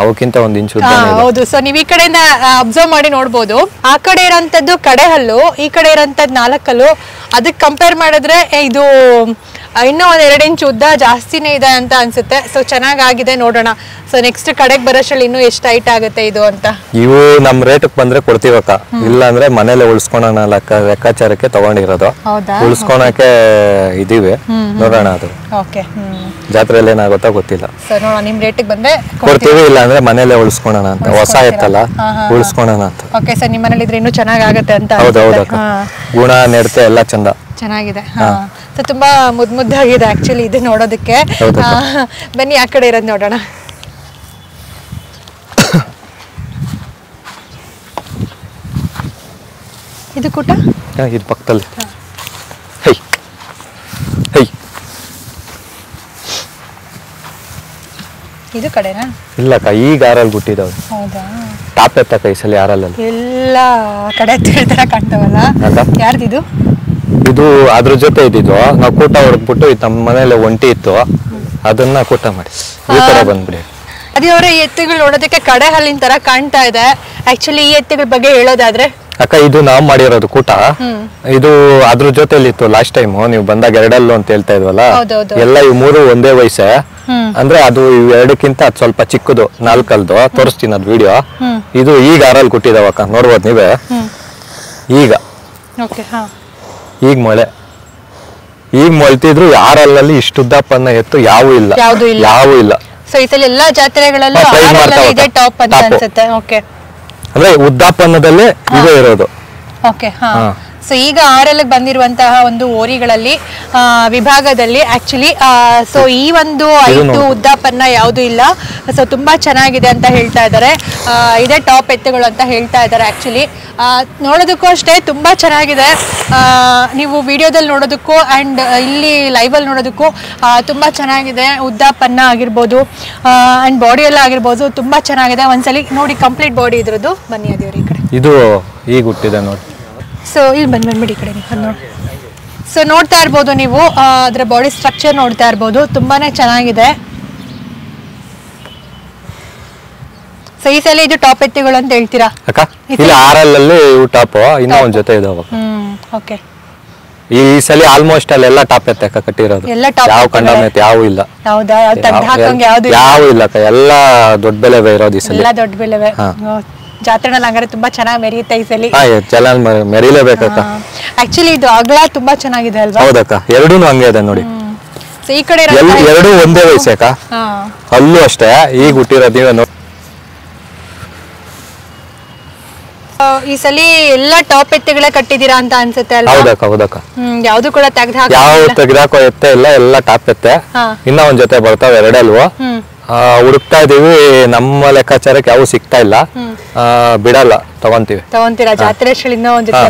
ಅವಕ್ಕಿಂತ 1 ಇಂಚ್ ಉದ್ದ. ಹೌದು. ಸೊ ನೀವ್ ಈ ಕಡೆಯಿಂದ ಅಬ್ಸರ್ವ್ ಮಾಡಿ ನೋಡ್ಬೋದು. ಆ ಕಡೆ ಇರೋಂಥದ್ದು ಕಡೆ ಹಲ್ಲು, ಈ ಕಡೆ ಇರೋಂಥದ್ದು 4 ಹಲ್ಲು. ಅದಕ್ಕೆ ಕಂಪೇರ್ ಮಾಡಿದ್ರೆ ಇದು ಇನ್ನೂ 1-2 ಇಂಚ್ ಉದ್ದ ಜಾಸ್ತಿನೇ ಇದೆ ಅಂತ ಅನ್ಸುತ್ತೆ. ಸೊ ಚೆನ್ನಾಗಿದೆ, ನೋಡೋಣ. ಸೊ ನೆಕ್ಸ್ಟ್ ಕಡೆಗೆ ಬರೋಷ್ರಲ್ಲಿ ಇನ್ನೂ ಎಷ್ಟು ಹೈಟ್ ಆಗುತ್ತೆ ಇದು ಅಂತ. ಇವು ನಮ್ ರೇಟ್ ಬಂದ್ರೆ ಕೊಡ್ತೀವಕ್ಕ, ಇಲ್ಲ ಅಂದ್ರೆ ಮನೇಲೆ ಉಳಿಸ್ಕೊಳೋಣ ಲೆಕ್ಕಾಚಾರಕ್ಕೆ ತಗೊಂಡಿರೋದು. ಉಳಿಸ್ಕೊಳಕ್ಕೆ ಇದೀವಿ, ನೋಡೋಣ ಅದು ಜಾತ್ರೆಯಲ್ಲಿ ಏನಾಗುತ್ತೋ ಗೊತ್ತಿಲ್ಲ. ಸೊ ನೋಡೋಣ, ನಿಮ್ ರೇಟಿಗೆ ಬಂದ್ರೆ ಕೊಡ್ತೀವಿ, ಇಲ್ಲ ಅಂದ್ರೆ ಮನೇಲೆ ಉಳಿಸ್ಕೊಳೋಣ ಅಂತ. ಹೊಸ ಎತ್ತಲ್ಲ, ಉಳಿಸ್ಕೊಳೋಣ ಅಂತ. ಓಕೆ ಸರ್, ನಿಮ್ಮ ಮನೇಲಿ ಇದ್ರೆ ಇನ್ನೂ ಚೆನ್ನಾಗಾಗತ್ತೆ ಅಂತ. ಹೌದೌದಕ್ಕ, ಗುಣ ನಡತೆ ಎಲ್ಲ ಚಂದ ಚೆನ್ನಾಗಿದೆ. ಸೊ ತುಂಬಾ ಮುದ್ದಾಗಿದೆ ಆಕ್ಚುಲಿ ಇದು ನೋಡೋದಕ್ಕೆ. ಬನ್ನಿ ಆ ಕಡೆ ಇರೋದು ನೋಡೋಣ. ಇದು ಕೂಟ ಇದು ಪಕ್ಕದಲ್ಲಿ. ಇದು ಕಡೆನಾ? ಇಲ್ಲಕ್ಕ, ಈಗ ಆರಲ್ಲಿ ಬಿಟ್ಟಿದ್ದಾವೆ. ಹೌದಾ? ಟಾಪ್ ಎತ್ತಕ್ಕ ಈ ಸಲ ಆರಲ್ಲಿ ಎಲ್ಲ ಕಡೆ ತರ ಕಾಣ್ತಾವಲ್ಲ. ಯಾರ್ದಿದು? ಇದು ಅದ್ರ ಜೊತೆ ಇದ್ದಿದ್ದು. ನಾವು ಕೂಟ ಹೊಡೆದ್ಬಿಟ್ಟು ನಮ್ಮ ಮನೇಲಿ ಒಂಟಿ ಇತ್ತು, ಅದನ್ನ ಕೂಟ ಮಾಡಿ ಈ ಕಡೆ ಬಂದ್ಬಿಡಿ. ಅದೇ ಅವರ ಎತ್ತುಗಳು ನೋಡೋದಕ್ಕೆ ಕಡೆ ಹಲ್ಲಿನ ತರ ಕಾಣ್ತಾ ಇದೆ. ಆಕ್ಚುಲಿ ಈ ಎತ್ತುಗಳ ಬಗ್ಗೆ ಹೇಳೋದಾದ್ರೆ ಅಕ್ಕ, ಇದು ನಾವ್ ಮಾಡಿರೋದು ಕೂಟ. ಇದು ಅದ್ರ ಜೊತೆಲಿ ಇತ್ತು ಲಾಸ್ಟ್ ಟೈಮ್ ನೀವು ಬಂದಾಗ 2 ಅಂತ ಹೇಳ್ತಾ ಇದ್ವಲ್ಲ, ಎಲ್ಲ ಇವ್ 3 ಒಂದೇ ವಯಸ್ಸೇ. ಅಂದ್ರೆ ಅದು ಇವೆರಡಕ್ಕಿಂತ ಅದು ಸ್ವಲ್ಪ ಚಿಕ್ಕದು, 4 ಅಲ್ದು. ತೋರಿಸ್ತೀನಿ ಅದು ವಿಡಿಯೋ. ಇದು ಈಗ 6 ಕೊಟ್ಟಿದಾವಕ್ಕ, ನೋಡ್ಬೋದು ನೀವೇ. ಈಗ ಮೊಳ್ತಿದ್ರು. 6 ಇಷ್ಟುದ್ದಪ್ಪನ್ನ ಎತ್ತು ಯಾವೂ ಇಲ್ಲ. ಸೊ ಇದೆಲ್ಲ ಎಲ್ಲಾ ಜಾತ್ರೆಗಳಲ್ಲೂ ಇದೆ ಟಾಪ್ ಅಂತ ಅನ್ಸುತ್ತೆ. ಓಕೆ, ಅಂದ್ರೆ ಉದ್ದಾಪನ್ನದಲ್ಲೇ ಇದೇ ಇರೋದು. ಓಕೆ, ಹಾ. ಸೊ ಈಗ 6 ಬಂದಿರುವಂತಹ ಒಂದು ಹೋರಿಗಳಲ್ಲಿ ವಿಭಾಗದಲ್ಲಿ ಆಕ್ಚುಲಿ ಸೊ ಈ ಒಂದು 5 ಉದ್ದಾಪನ್ನ ಯಾವುದು ಇಲ್ಲ. ಸೊ ತುಂಬಾ ಚೆನ್ನಾಗಿದೆ ಅಂತ ಹೇಳ್ತಾ ಇದ್ದಾರೆ. ಇದೇ ಟಾಪ್ ಎತ್ತುಗಳು ಅಂತ ಹೇಳ್ತಾ ಇದ್ದಾರೆ. ಆಕ್ಚುಲಿ ನೋಡೋದಕ್ಕೂ ಅಷ್ಟೇ ತುಂಬಾ ಚೆನ್ನಾಗಿದೆ. ನೀವು ವಿಡಿಯೋದಲ್ಲಿ ನೋಡೋದಕ್ಕೂ ಅಂಡ್ ಇಲ್ಲಿ ಲೈವ್ ಅಲ್ಲಿ ನೋಡೋದಕ್ಕೂ ತುಂಬಾ ಚೆನ್ನಾಗಿದೆ. ಉದ್ದಾಪನ್ನ ಆಗಿರ್ಬೋದು ಅಂಡ್ ಬಾಡಿ ಎಲ್ಲ ಆಗಿರ್ಬೋದು, ತುಂಬಾ ಚೆನ್ನಾಗಿದೆ. ಒಂದ್ಸಲಿ ನೋಡಿ ಕಂಪ್ಲೀಟ್ ಬಾಡಿ ಇದ್ರದ್ದು. ಬನ್ನಿ ಅದೇವ್ರಿ ಈ ಕಡೆ. ಇದು ಈಗ ಹುಟ್ಟಿದೆ ನೋಡಿ. ಸೊ ಇಲ್ಲಿ ಬಂದ್ಬಿಡಿ ಈ ಕಡೆ ನೋಡಿ. ಸೊ ನೋಡ್ತಾ ಇರ್ಬೋದು ನೀವು, ಅದರ ಬಾಡಿ ಸ್ಟ್ರಕ್ಚರ್ ನೋಡ್ತಾ ಇರ್ಬೋದು, ತುಂಬಾನೇ ಚೆನ್ನಾಗಿದೆ. ಸೊ ಈ ಸಲ ಇದು ಟಾಪ್ ಎತ್ತುಗಳು ಅಂತ ಹೇಳ್ತೀರಾ? ಅಕ್ಕ, ಇಲ್ಲಿ 6 ಇವು ಟಾಪ್, ಇನ್ನೂ ಒಂದ್ ಜೊತೆ ಇದಾವ. ಓಕೆ, ಈ ಸಲ ಆಲ್ಮೋಸ್ಟ್ ಅಲ್ಲೆಲ್ಲ ಟಾಪ್ ಎತ್ತಕ್ಕ ಕಟ್ಟಿರೋದು. ಯಾವ ಕಂಡಮೆತ್ ಯಾವ ಇಲ್ಲ. ಹೌದಾ? ಯಾವ ಇಲ್ಲ ಅಕ್ಕ, ಎಲ್ಲ ದೊಡ್ಡ ಬೆಲೆ ಇರೋದು ಈ ಸಲ. ಎಲ್ಲ ದೊಡ್ಡ ಬೆಲೆ. ಜಾತ್ರೆನಲ್ಲಿ ಹಂಗಾರೆ ತುಂಬಾ ಚೆನ್ನಾಗಿ ಮೆರೆಯುತ್ತೆ ಈ ಸಲ. ಚೆನ್ನಾಗಿ ಮೆರಿಲೇಬೇಕಕ್ಕ. ಆಕ್ಚುಲಿ ಇದು ಅಗಲ ತುಂಬಾ ಚೆನ್ನಾಗಿದೆ ಅಲ್ವಾ? ಹೌದಕ್ಕ, ಎರಡೂ ಹಂಗೆ ಇದೆ ನೋಡಿ. ಈ ಕಡೆ ಎರಡು ಒಂದೇ ವಯಸ್ಸಕ್ಕ, ಅಲ್ಲೂ ಅಷ್ಟೇ. ಈಗ ಹುಟ್ಟಿರೋದು ನೀವೇ ನೋಡಿ. ಈ ಸಲ ಎಲ್ಲ ಟಾಪ್ ಎತ್ತುಗಳೇ ಕಟ್ಟಿದೀರಾ ಅಂತ ಅನ್ಸುತ್ತೆ ಅಲ್ವಾ? ಹೌದಕ್ಕ. ಯಾವ್ದು ಕೂಡ ತೆಗ್ದಾಕೋ ಎತ್ತೆ ಇಲ್ಲ, ಎಲ್ಲ ಟಾಪ್ ಎತ್ತೆ. ಇನ್ನ ಒಂದ್ ಜೊತೆ ಬರ್ತಾವ 2 ಹುಡುಕ್ತಾ ಇದೀವಿ. ನಮ್ಮ ಲೆಕ್ಕಾಚಾರಕ್ಕೆ ಯಾವ ಸಿಗ್ತಾ ಇಲ್ಲ, ಬಿಡಲ್ಲ, ತಗೊಂತೀರಾ? ಜಾತ್ರೆ ಒಂದ್ ಜೊತೆ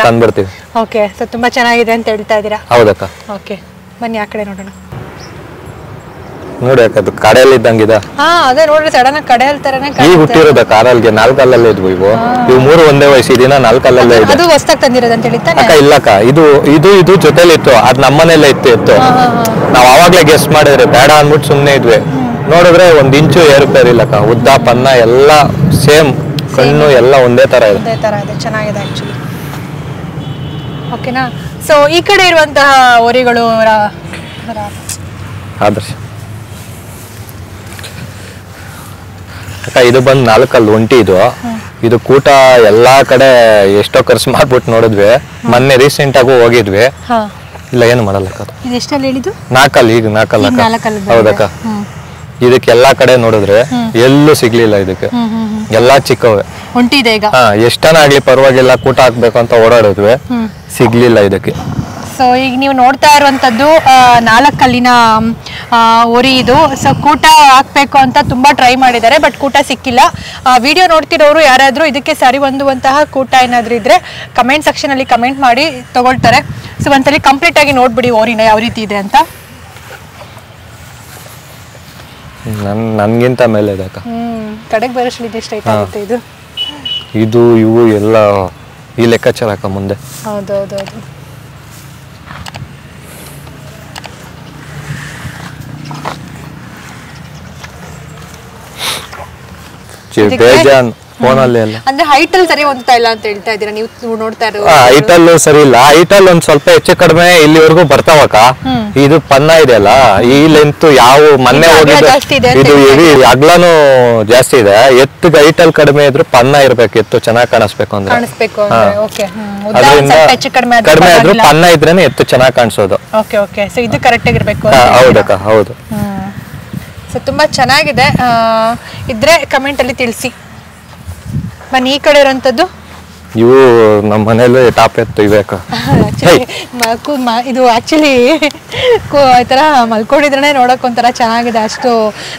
ತಂದ್ಬಿಡ್ತೀವಿ. ಓಕೆ, ಸೊ ತುಂಬಾ ಚೆನ್ನಾಗಿದೆ ಅಂತ ಹೇಳ್ತಾ ಇದೀರಾ? ಹೌದಕ್ಕ. ಓಕೆ, ಬನ್ನಿ ಆ ಕಡೆ ನೋಡೋಣ. ನೋಡಿ ಅಕ್ಕ, ಅದು ಕಡೆಯಲ್ಲಿ ಇದ್ದಂಗಿದೆ. ಅದೇ ನೋಡ್ರಿ, ಸಡನ್ ಆಗಿ ಕಡೆ ಹೇಳ್ತಾರನೆ. ಈಗ ಹುಟ್ಟಿರೋದ ಕಾರಲ್ಲಿ 4 ಅಲ್ಲಲ್ಲೇ ಇದ್ವು ಇವು 3 ಒಂದೇ ವಯಸ್ಸಿದಿನ 4 ಅಲ್ಲಲ್ಲೇ ಇದೆ. ಅದು ಹೊಸದಾಗಿ ತಂದಿರೋದು ಅಂತ ಹೇಳಿತಾನೆ ಅಕ್ಕ? ಇಲ್ಲಕ್ಕ, ಇದು ಜೊತೆಲಿ ಇತ್ತು, ಅದು ನಮ್ಮನೆಲ್ಲೇ ಇತ್ತು. ನಾವ್ ಅವಾಗ್ಲೇ ಗೆಸ್ಟ್ ಮಾಡಿದ್ರಿ, ಬೇಡ ಅಂದ್ಬಿಟ್ಟು ಸುಮ್ನೆ ಇದ್ವಿ. ನೋಡಿದ್ರೆ 1 ಇಂಚು ಏರುಪೇರ್ ಇಲ್ಲಕ್ಕ. ಉದ್ದಾಪನ್ನ ಎಲ್ಲ ಸೇಮ್, ಕಣ್ಣು ಎಲ್ಲ ಒಂದೇ ತರ ಇದೆ. ಚೆನ್ನಾಗಿದೆ ಆಕ್ಚುಲಿ. ಓಕೆನಾ? ಸೊ ಈ ಕಡೆ ಇರುವಂತಹ ಹೋರಿಗಳು ಆದರ್ಶ ಅಕ್ಕ, ಇದು ಬಂದು 4 ಒಂಟಿ. ಇದು ಕೂಟ ಎಲ್ಲಾ ಕಡೆ ಎಷ್ಟೋ ಖರ್ಚು ಮಾಡ್ಬಿಟ್ಟು ನೋಡಿದ್ವಿ. ಮೊನ್ನೆ ರೀಸೆಂಟ್ ಆಗು ಹೋಗಿದ್ವಿ. ಇಲ್ಲ ಏನು ಮಾಡಲ್ಲ ಅಕ್ಕ. ಇದು ಎಷ್ಟಲ್ಲಿ ಹೇಳಿದ್ದು? 4 ಅಲ್ಲಿ, ಈಗ 4 ಅಲ್ಲ ಅಕ್ಕ. ಹೌದಕ್ಕ. ಇದಕ್ಕೆ ಎಲ್ಲಾ ಕಡೆ ನೋಡಿದ್ರೆ ಎಲ್ಲೂ ಸಿಗ್ಲಿಲ್ಲ ಇದಕ್ಕೆ, ಎಲ್ಲಾ ಚಿಕ್ಕವೇ ಹೊಂಟಿದೆ ಈಗ. ಎಷ್ಟನ ಆಗ್ಲಿ ಪರವಾಗಿಲ್ಲ, ಕೂಟ ಹಾಕ್ಬೇಕು ಅಂತ ಓಡಾಡಿದ್ವಿ, ಸಿಗ್ಲಿಲ್ಲ ಇದಕ್ಕೆ. ಸೊ ಈಗ ನೀವು ನೋಡ್ತಾ ಇರುವಂತದ್ದು 4 ಕಲ್ಲಿನ ಓರಿ ಇದು. ಸೊ ಕೂಟ ಹಾಕ್ಬೇಕು ಅಂತ ತುಂಬಾ ಟ್ರೈ ಮಾಡಿದ್ದಾರೆ, ಬಟ್ ಕೂಟ ಸಿಕ್ಕಿಲ್ಲ. ವಿಡಿಯೋ ನೋಡ್ತಿರೋರು ಯಾರಾದ್ರೂ ಇದಕ್ಕೆ ಸರಿ ಹೊಂದುವಂತಹ ಕೂಟ ಏನಾದ್ರೂ ಇದ್ರೆ ಕಮೆಂಟ್ ಸೆಕ್ಷನ್ ಅಲ್ಲಿ ಕಮೆಂಟ್ ಮಾಡಿ ತಗೊಳ್ತಾರೆ. ಸೊ ಒಂದ್ಸಲಿ ಕಂಪ್ಲೀಟ್ ಆಗಿ ನೋಡ್ಬಿಡಿ ಓರಿನ ಯಾವ ರೀತಿ ಇದೆ ಅಂತ. ನನ್ಗಿಂತ ಮೇಲೆ ಇದೆ ಅಕ್ಕ. ಕಡೆಗೆ ಬರೋಷ್ಟ್ರಲ್ಲಿ ಇದು ಎಷ್ಟಾಯ್ತು ಆಗುತ್ತೆ ಇದು? ಇದು ಇವು ಎಲ್ಲ ಈ ಲೆಕ್ಕಾಚಾರ ಅಕ್ಕ ಮುಂದೆ. ಹೌದೌದೌದು. ಬೇಜಾನ್ ಫೋನಲ್ಲಿ ಎಲ್ಲ ಅಂದ್ರೆ ಹೈಟ್ ಅಲ್ಲಿ ಸರಿ ಹೊಂದ್ತಾ ಇಲ್ಲ ಅಂತ ಹೇಳ್ತಾ ಇದ್ದೀರಾ ನೀವು ನೋಡ್ತಾ ಇರೋದು? ಹೈಟ್ ಅಲ್ಲೂ ಸರಿ ಇಲ್ಲ. ಹೈಟ್ ಅಲ್ಲಿ ಒಂದ್ ಸ್ವಲ್ಪ ಹೆಚ್ಚು ಕಡಿಮೆ ಇಲ್ಲಿವರೆಗೂ ಬರ್ತಾವಕ್ಕ. ಇದು ಪನ್ನ ಇದೆಯಲ್ಲ, ಈ ಲೆಂತ್ ಯಾವ ಮೊನ್ನೆ ಹೋಗಿದ್ದು ಇದು ಹೆವಿ ಅಗ್ಲನು ಜಾಸ್ತಿ ಇದೆ. ಎತ್ತಿಗೆ ಹೈಟ್ ಅಲ್ಲಿ ಕಡಿಮೆ ಇದ್ರು ಪನ್ನ ಇರ್ಬೇಕು, ಎತ್ತು ಚೆನ್ನಾಗಿ ಕಾಣಿಸ್ಬೇಕು ಅಂದ್ರೆ. ಅದರಿಂದ ಕಡಿಮೆ ಆದ್ರೂ ಪನ್ನ ಇದ್ರೇನೆ ಎತ್ತು ಚೆನ್ನಾಗಿ ಕಾಣಿಸೋದು. Okay okay. ಸೊ ಇದು ಕರೆಕ್ಟ್ ಆಗಿರ್ಬೇಕು. ಹೌದಕ್ಕ, ಹೌದು. ಸೊ ತುಂಬಾ ಚೆನ್ನಾಗಿದೆ. ಇದ್ರೆ ಕಮೆಂಟ್ ಅಲ್ಲಿ ತಿಳಿಸಿ. ಬನ್ನಿ ಈ ಕಡೆ ಇರೋಂಥದ್ದು. ಇವು ನಮ್ಮ ಮನೇಲಿ ಟಾಪ್ ಎತ್ತು ಇವೆ ಅಕ್ಕ. ಇದು ಆಕ್ಚುಲಿ ಈ ತರ ಮಲ್ಕೊಂಡಿದ್ರೆ ನೋಡಕ್ ಒಂಥರ ಚೆನ್ನಾಗಿದೆ, ಅಷ್ಟು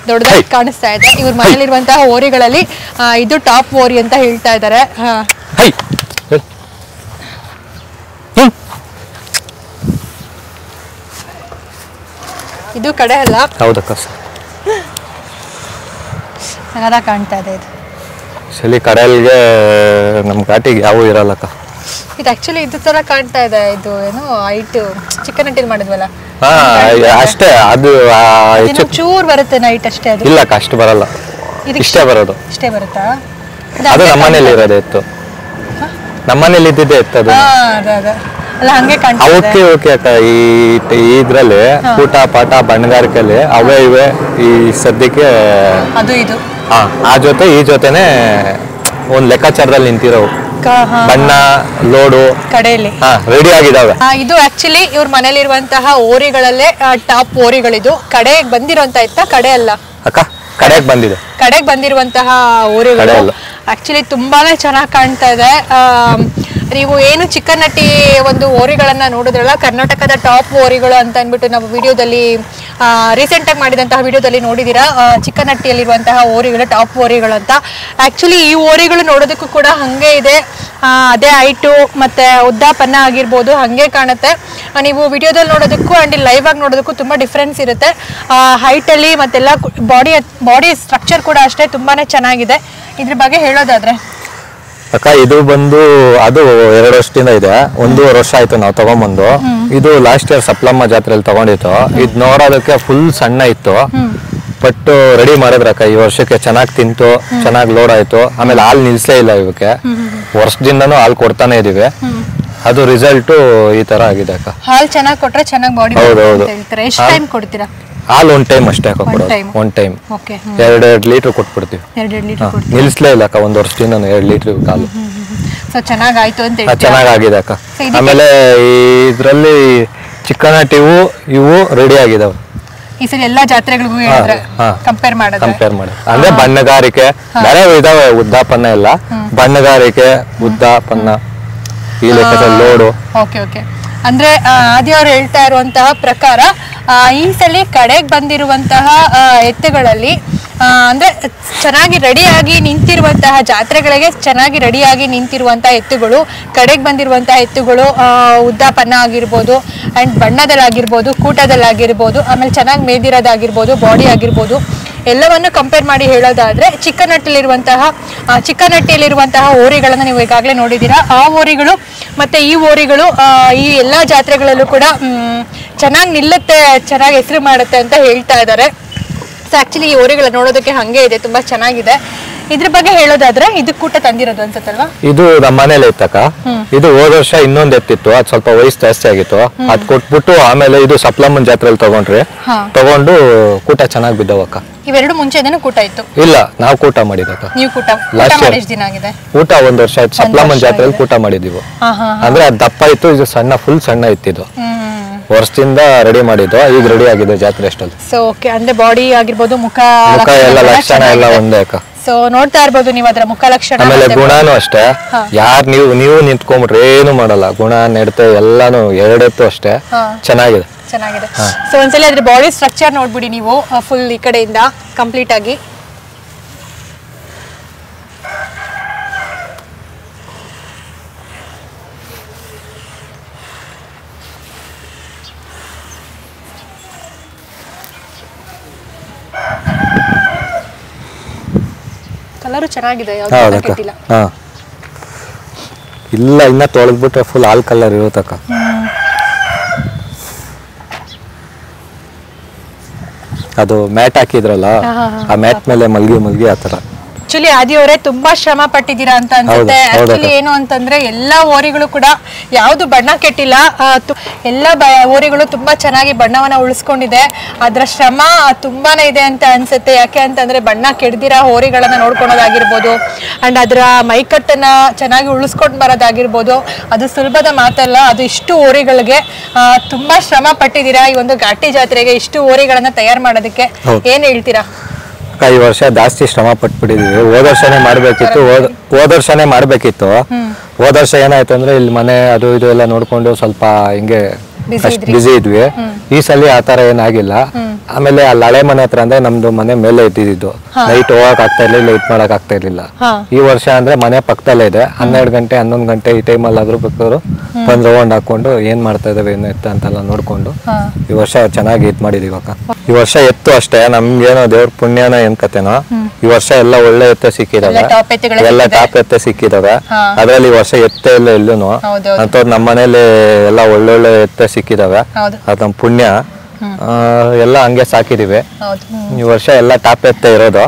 ದೊಡ್ಡದಾಗಿ ಕಾಣಿಸ್ತಾ ಇದೆ. ಇವ್ರ ಮನೇಲಿರುವಂತಹ ಓರಿಗಳಲ್ಲಿ ಇದು ಟಾಪ್ ಓರಿ ಅಂತ ಹೇಳ್ತಾ ಇದ್ದಾರೆ. ಇದು ಕಡೆ ಅಲ್ಲ. ಹೌದಕ್ಕ. ಚೆನ್ನಾಗಿ ಕಾಣ್ತಾ ಇದೆ ಇದು. ಸಲಿ ಕಡೆಯಲ್ಗೆ ನಮ್ಮ ಘಾಟಿಗೆ ಯಾವ ಇರಲ್ಲಕ್ಕ. ಇದು ಆಕ್ಚುಲಿ ಇದು ತರ ಕಾಣ್ತಾ ಇದೆ. ಇದು ಏನು ಹೈಟ್ ಚಿಕನ್ ಹಟ್ಟಿದ್ ಮಾಡಿದ್ವಲ್ಲ ಅಷ್ಟೇ, ಅದು ಚೂರ್ ಬರುತ್ತೆ ನೈಟ್ ಅಷ್ಟೇ. ಅದು ಇಲ್ಲ ಅಷ್ಟು ಬರಲ್ಲ, ಇಷ್ಟೇ ಬರೋದು. ಇಷ್ಟೇ ಬರುತ್ತಾ? ಅದು ನಮ್ಮನೇಲಿ ಇರೋದು ಎತ್ತು, ನಮ್ಮನೇಲಿ ಇದ್ದಿದ್ದೆ ಎತ್ತು ಅದು. ಅಲ್ಲ ಹಂಗೆ ಕಾಣ್ತಾ ಇದೆ. ಓಕೆ ಓಕೆ ಅಕ್ಕ. ಇದ್ರಲ್ಲಿ ಕೂಟ ಪಾಠ ಬಣ್ಣಗಾರಿಕೆಯಲ್ಲಿ ಅವೇ ಇವೆ ಈ ಸದ್ಯಕ್ಕೆ. ಅದು ಇದು ಆ ಜೊತೆ ಈ ಜೊತೆನೆ ಒಂದ್ ಲೆಕ್ಕಾಚಾರದಲ್ಲಿ ನಿಂತಿರೋವು. ಬಣ್ಣ ಲೋಡು ಕಡೆಯಲ್ಲಿ ರೆಡಿ ಆಗಿದಾವೆ. ಇದು ಆಕ್ಚುಲಿ ಇವ್ರ ಮನೇಲಿರುವಂತಹ ಓರಿಗಳಲ್ಲೇ ಟಾಪ್ ಓರಿಗಳಿದು. ಕಡೆಗೆ ಬಂದಿರುವಂತ ಇತ್ತ, ಕಡೆ ಅಲ್ಲ ಅಕ್ಕ, ಕಡೆಗೆ ಬಂದಿದೆ. ಕಡೆಗೆ ಬಂದಿರುವಂತಹ ಓರಿಗಳು ಆಕ್ಚುಲಿ ತುಂಬಾನೇ ಚೆನ್ನಾಗಿ ಕಾಣ್ತಾ ಇದೆ. ನೀವು ಏನು ಚಿಕನ್ ಹಟ್ಟಿ ಒಂದು ಓರಿಗಳನ್ನ ನೋಡಿದ್ರಲ್ಲ, ಕರ್ನಾಟಕದ ಟಾಪ್ ಓರಿಗಳು ಅಂತ ಅಂದ್ಬಿಟ್ಟು ನಾವು ವಿಡಿಯೋದಲ್ಲಿ ರೀಸೆಂಟ್ ಆಗಿ ಮಾಡಿದಂತಹ ವಿಡಿಯೋದಲ್ಲಿ ನೋಡಿದೀರಾ. ಚಿಕನ್ ಹಟ್ಟಿಯಲ್ಲಿರುವಂತಹ ಓರಿಗಳು ಟಾಪ್ ಓರಿಗಳು ಅಂತ. ಆಕ್ಚುಲಿ ಈ ಓರಿಗಳು ನೋಡೋದಕ್ಕೂ ಕೂಡ ಹಂಗೆ ಇದೆ, ಅದೇ ಹೈಟು ಮತ್ತೆ ಉದ್ದಾಪನ್ನ ಆಗಿರ್ಬೋದು ಹಂಗೆ ಕಾಣುತ್ತೆ. ನೀವು ವಿಡಿಯೋದಲ್ಲಿ ನೋಡೋದಕ್ಕೂ ಅಂಡ್ ಲೈವ್ ಆಗಿ ನೋಡೋದಕ್ಕೂ ತುಂಬಾ ಡಿಫ್ರೆನ್ಸ್ ಇರುತ್ತೆ. ಹೈಟ್ ಅಲ್ಲಿ ಮತ್ತೆಲ್ಲ ಬಾಡಿ ಸ್ಟ್ರಕ್ಚರ್ ಕೂಡ ಅಷ್ಟೇ ತುಂಬಾನೇ ಚೆನ್ನಾಗಿದೆ. ಇದ್ರ ಬಗ್ಗೆ ಹೇಳೋದಾದ್ರೆ ಅಕ್ಕ, ಇದು ಬಂದು ಅದು 2 ವರ್ಷದಿಂದ ಇದೆ. 1.5 ವರ್ಷ ಆಯ್ತು ನಾವು ತಗೊಂಬಂದು. ಇದು ಲಾಸ್ಟ್ ಇಯರ್ ಸಪ್ಲಮ್ಮ ಜಾತ್ರೆಯಲ್ಲಿ ತಗೊಂಡಿತ್ತು. ಇದು ನೋಡೋದಕ್ಕೆ ಫುಲ್ ಸಣ್ಣ ಇತ್ತು, ಬಟ್ ರೆಡಿ ಮಾಡಿದ್ರಕ್ಕ ಈ ವರ್ಷಕ್ಕೆ. ಚೆನ್ನಾಗಿ ತಿಂತು, ಚೆನ್ನಾಗಿ ಲೋಡ್ ಆಯ್ತು. ಆಮೇಲೆ ಹಾಲು ನಿಲ್ಸೇ ಇಲ್ಲ ಇವಕ್ಕೆ, ವರ್ಷದಿಂದನೂ ಹಾಲು ಕೊಡ್ತಾನೆ ಇದೀವಿ. ಅದು ರಿಸಲ್ಟ್ ಈ ತರ ಆಗಿದೆ ಅಕ್ಕ. ಹಾಲು ಚೆನ್ನಾಗಿ ಕೊಟ್ರೆ ಚೆನ್ನಾಗಿ ಬಾಡಿ. ಹೌದೌದು. ಎಷ್ಟು ಟೈಮ್ ಕೊಡ್ತೀರಾ? ಹಾಲು 1 ಟೈಮ್ ಅಷ್ಟೇ ಅಕ್ಕ ಕೊಡೋದು. 1 ಟೈಮ್ 2 ಲೀಟರ್ ಕೊಟ್ಬಿಡ್ತೀವಿ. ನಿಲ್ಸ್ಲೇ ಇಲ್ಲ ಅಕ್ಕ, 1 ವರ್ಷದಿಂದ 2 ಲೀಟರ್ ಹಾಲು. ಸೊ ಚೆನ್ನಾಗಾಯ್ತು ಅಂತ ಚೆನ್ನಾಗಾಗಿದೆ ಅಕ್ಕ. ಆಮೇಲೆ ಇದ್ರಲ್ಲಿ ಚಿಕನ್ ಹಟ್ಟಿವು ಇವು ರೆಡಿ ಆಗಿದಾವೆ. ಈ ಸಲ ಎಲ್ಲಾ ಜಾತ್ರೆಗಳಿಗೂ ಕಂಪೇರ್ ಮಾಡಿ ಅಂದ್ರೆ ಬಣ್ಣಗಾರಿಕೆ ಬೇರೆ ಇದಾವೆ. ಉದ್ದಾಪನ್ನ ಎಲ್ಲ ಬಣ್ಣಗಾರಿಕೆ ಉದ್ದಾಪನ್ನ ಈ ಲೆಕ್ಕದಲ್ಲಿ ಲೋಡು. Okay okay. ಅಂದ್ರೆ ಆದಿ ಅವ್ರು ಹೇಳ್ತಾ ಇರುವಂತಹ ಪ್ರಕಾರ ಈ ಸಲ ಕಡೆಗೆ ಬಂದಿರುವಂತಹ ಎತ್ತುಗಳಲ್ಲಿ ಅಂದ್ರೆ ಚೆನ್ನಾಗಿ ರೆಡಿಯಾಗಿ ನಿಂತಿರುವಂತಹ ಜಾತ್ರೆಗಳಿಗೆ ಚೆನ್ನಾಗಿ ರೆಡಿಯಾಗಿ ನಿಂತಿರುವಂತಹ ಎತ್ತುಗಳು, ಕಡೆಗೆ ಬಂದಿರುವಂತಹ ಎತ್ತುಗಳು ಉದ್ದಾಪನ್ನ ಆಗಿರ್ಬೋದು ಅಂಡ್ ಬಣ್ಣದಲ್ಲಾಗಿರ್ಬೋದು, ಕೂಟದಲ್ಲಾಗಿರ್ಬೋದು, ಆಮೇಲೆ ಚೆನ್ನಾಗಿ ಮೇದಿರೋದಾಗಿರ್ಬೋದು, ಬಾಡಿ ಆಗಿರ್ಬೋದು, ಎಲ್ಲವನ್ನು ಕಂಪೇರ್ ಮಾಡಿ ಹೇಳೋದಾದ್ರೆ ಚಿಕನ್ ಹಟ್ಟಿಯಲ್ಲಿರುವಂತಹ ಓರಿಗಳನ್ನ ನೀವು ಈಗಾಗಲೇ ನೋಡಿದ್ದೀರಾ. ಆ ಓರಿಗಳು ಮತ್ತೆ ಈ ಓರಿಗಳು ಈ ಎಲ್ಲಾ ಜಾತ್ರೆಗಳಲ್ಲೂ ಕೂಡ ಚೆನ್ನಾಗಿ ನಿಲ್ಲುತ್ತೆ, ಚೆನ್ನಾಗಿ ಹೆಸರು ಮಾಡುತ್ತೆ ಅಂತ ಹೇಳ್ತಾ ಇದ್ದಾರೆ. ಸೊ ಆಕ್ಚುಲಿ ಈ ಓರಿಗಳ ನೋಡೋದಕ್ಕೆ ಹಂಗೆ ಇದೆ, ತುಂಬಾ ಚೆನ್ನಾಗಿದೆ. ಇದ್ರ ಬಗ್ಗೆ ಹೇಳೋದಾದ್ರೆ ಇದು ಕೂಟ ತಂದಿರೋದು ಅನ್ಸತ್ತಲ್ವಾ? ಇದು ನಮ್ಮ ಮನೇಲಿ ಇತ್ತಕ್ಕ. ಇದು ಹೋದ ವರ್ಷ ಇನ್ನೊಂದ್ ಎತ್ತಿತ್ತು, ಅದ್ ಸ್ವಲ್ಪ ವಯಸ್ಸು ಜಾಸ್ತಿ ಆಗಿತ್ತು. ಅದ್ ಕೊಟ್ಬಿಟ್ಟು ಆಮೇಲೆ ಇದು ಸಪ್ಲಮ್ಮನ್ ಜಾತ್ರೆಯಲ್ಲಿ ತಗೊಂಡು ಕೂಟ ಚೆನ್ನಾಗಿ ಬಿದ್ದವಕ್ಕ. ಇವೆರಡು ಮುಂಚೆದೇನು ಕೂಟ ಇತ್ತು? ಇಲ್ಲ, ನಾವು ಕೂಟ ಮಾಡಿದಕ್ಕ. ನೀವು ಕೂಟ ಎಷ್ಟು ದಿನ ಆಗಿದೆ? ಕೂಟ 1 ವರ್ಷ ಆಯ್ತು. ಸಪ್ಲಮ್ಮನ್ ಜಾತ್ರೆಯಲ್ಲಿ ಕೂಟ ಮಾಡಿದೀವಿ. ಅಂದ್ರೆ ಅದ್ ದಪ್ಪ ಇತ್ತು, ಇದು ಸಣ್ಣ, ಫುಲ್ ಸಣ್ಣ ಇತ್ತಿದ್ದು. ವರ್ಷದಿಂದ ರೆಡಿ ಮಾಡಿದ್ದು, ಈಗ ರೆಡಿ ಆಗಿದೆ ಜಾತ್ರೆ ಅಷ್ಟಲ್ಲಿ. ಸೊ ಓಕೆ, ಅಂದ್ರೆ ಬಾಡಿ ಆಗಿರ್ಬೋದು, ಮುಖ ಎಲ್ಲ ಲಕ್ಷಣ ಎಲ್ಲ ಒಂದೇ ಅಕ್ಕ. ಸೊ ನೋಡ್ತಾ ಇರ್ಬೋದು ನೀವು ಅದರ ಮುಖ ಲಕ್ಷಣ. ಆಮೇಲೆ ಗುಣನೂ ಅಷ್ಟೇ, ಯಾರು ನೀವು ನಿಂತ್ಕೊಂಡ್ಬಿಟ್ರೆ ಏನು ಮಾಡಲ್ಲ, ಗುಣ ನಡತೆ ಎಲ್ಲಾನು ಎರಡೆತ್ತು ಅಷ್ಟೇ ಚೆನ್ನಾಗಿದೆ. ಸೊ ಒಂದ್ಸಲ ಅದ್ರ ಬಾಡಿ ಸ್ಟ್ರಕ್ಚರ್ ನೋಡ್ಬಿಡಿ ನೀವು ಫುಲ್ ಈ ಕಡೆಯಿಂದ ಕಂಪ್ಲೀಟ್ ಆಗಿ. ಕಲರು ಚೆನ್ನಾಗಿದೆ, ಯಾವ್ದು ಕೆಟ್ಟಿಲ್ಲ. ಇಲ್ಲ, ಇನ್ನ ತೊಳೆದ್ಬಿಟ್ರೆ ಫುಲ್ ಹಾಲ್ ಕಲರ್ ಇರುತ್ತಕ್ಕ. ಅದು ಮ್ಯಾಟ್ ಹಾಕಿದ್ರಲ್ಲ, ಆ ಮ್ಯಾಟ್ ಮೇಲೆ ಮಲ್ಗಿ ಆತರ. ಆಕ್ಚುಲಿ ಆದಿ ಅವರೇ ತುಂಬಾ ಶ್ರಮ ಪಟ್ಟಿದ್ದೀರಾ ಅಂತ ಅನ್ಸುತ್ತೆ. ಆಕ್ಚುಲಿ ಏನು ಅಂತಂದ್ರೆ ಎಲ್ಲಾ ಓರಿಗಳು ಕೂಡ ಯಾವ್ದು ಬಣ್ಣ ಕೆಟ್ಟಿಲ್ಲ, ಎಲ್ಲಾ ಓರಿಗಳು ತುಂಬಾ ಚೆನ್ನಾಗಿ ಬಣ್ಣವನ್ನ ಉಳಿಸ್ಕೊಂಡಿದೆ. ಅದ್ರ ಶ್ರಮ ತುಂಬಾನೇ ಇದೆ ಅಂತ ಅನ್ಸುತ್ತೆ. ಯಾಕೆ ಅಂತಂದ್ರೆ ಬಣ್ಣ ಕೆಡ್ದಿರಾ ಓರಿಗಳನ್ನ ನೋಡ್ಕೊಳೋದಾಗಿರ್ಬೋದು, ಅಂಡ್ ಅದರ ಮೈಕಟ್ಟನ್ನ ಚೆನ್ನಾಗಿ ಉಳಿಸ್ಕೊಂಡ್ ಬರೋದಾಗಿರ್ಬೋದು, ಅದು ಸುಲಭದ ಮಾತಲ್ಲ. ಅದು ಇಷ್ಟು ಓರಿಗಳಿಗೆ ತುಂಬಾ ಶ್ರಮ ಪಟ್ಟಿದ್ದೀರಾ ಈ ಒಂದು ಘಾಟಿ ಜಾತ್ರೆಗೆ, ಇಷ್ಟು ಓರಿಗಳನ್ನ ತಯಾರು ಮಾಡೋದಕ್ಕೆ. ಏನ್ ಹೇಳ್ತೀರಾ? ಈ ವರ್ಷ ಜಾಸ್ತಿ ಶ್ರಮ ಪಟ್ಬಿಟ್ಟಿದೀವಿ. ಹೋದ ವರ್ಷನೇ ಮಾಡ್ಬೇಕಿತ್ತು. ಹೋದ ವರ್ಷ ಏನಾಯ್ತು ಅಂದ್ರೆ ಇಲ್ಲಿ ಮನೆ ಅದು ಇದು ಎಲ್ಲ ನೋಡ್ಕೊಂಡು ಸ್ವಲ್ಪ ಹಿಂಗೆ ಬಿಸಿ ಇದ್ವಿ. ಈ ಸಲ ಆತರ ಏನಾಗಿಲ್ಲ. ಆಮೇಲೆ ಅಲ್ಲಿ ಹಳೆ ಮನೆ ಹತ್ರ ಅಂದ್ರೆ ನಮ್ದು ಮನೆ ಮೇಲೆ ಇದ್ದಿದ್ದು, ನೈಟ್ ಹೋಗಕ್ ಆಗ್ತಾ ಇರ್ಲಿಲ್ಲ, ಲೈಟ್ ಮಾಡಕ್ ಆಗ್ತಾ ಇರ್ಲಿಲ್ಲ. ಈ ವರ್ಷ ಅಂದ್ರೆ ಮನೆ ಪಕ್ಕದಲ್ಲೇ ಇದೆ. 12 ಗಂಟೆ 11 ಗಂಟೆ ಈ ಟೈಮಲ್ಲಿ ಆದ್ರೂ ಬೇಕಾದ್ರು ಬಂದ್ ರೌಂಡ್ ಹಾಕೊಂಡು ಏನ್ ಮಾಡ್ತಾ ಇದಾವೆ ಏನು ಎತ್ತ ಅಂತೆಲ್ಲ ನೋಡ್ಕೊಂಡು ಈ ವರ್ಷ ಚೆನ್ನಾಗಿ ಇದ್ ಮಾಡಿದೀವಿ ಅಕ್ಕ. ಈ ವರ್ಷ ಎತ್ತು ಅಷ್ಟೇ, ನಮ್ಗೇನೋ ದೇವ್ರ ಪುಣ್ಯನ ಏನ್ ಕತೆನೋ ಈ ವರ್ಷ ಎಲ್ಲ ಒಳ್ಳೆ ಎತ್ತ ಸಿಕ್ಕಿದಾವೆ, ಎಲ್ಲ ಟಾಪ್ ಎತ್ತ ಸಿಕ್ಕಿದಾವೆ. ಅದ್ರಲ್ಲಿ ಈ ವರ್ಷ ಎತ್ತೆ ಇಲ್ಲ ಎಲ್ಲೂನು ಅಂತವ್ರು ನಮ್ಮ ಮನೇಲಿ ಎಲ್ಲ ಒಳ್ಳೊಳ್ಳೆ ಎತ್ತ ಸಿಕ್ಕಿದಾವೆ. ಅದ್ ನಮ್ ಪುಣ್ಯ. ಎಲ್ಲ ಹಂಗೆ ಸಾಕಿದೀವಿ. ಈ ವರ್ಷ ಎಲ್ಲ ಟಾಪ್ ಎತ್ತ ಇರೋದು.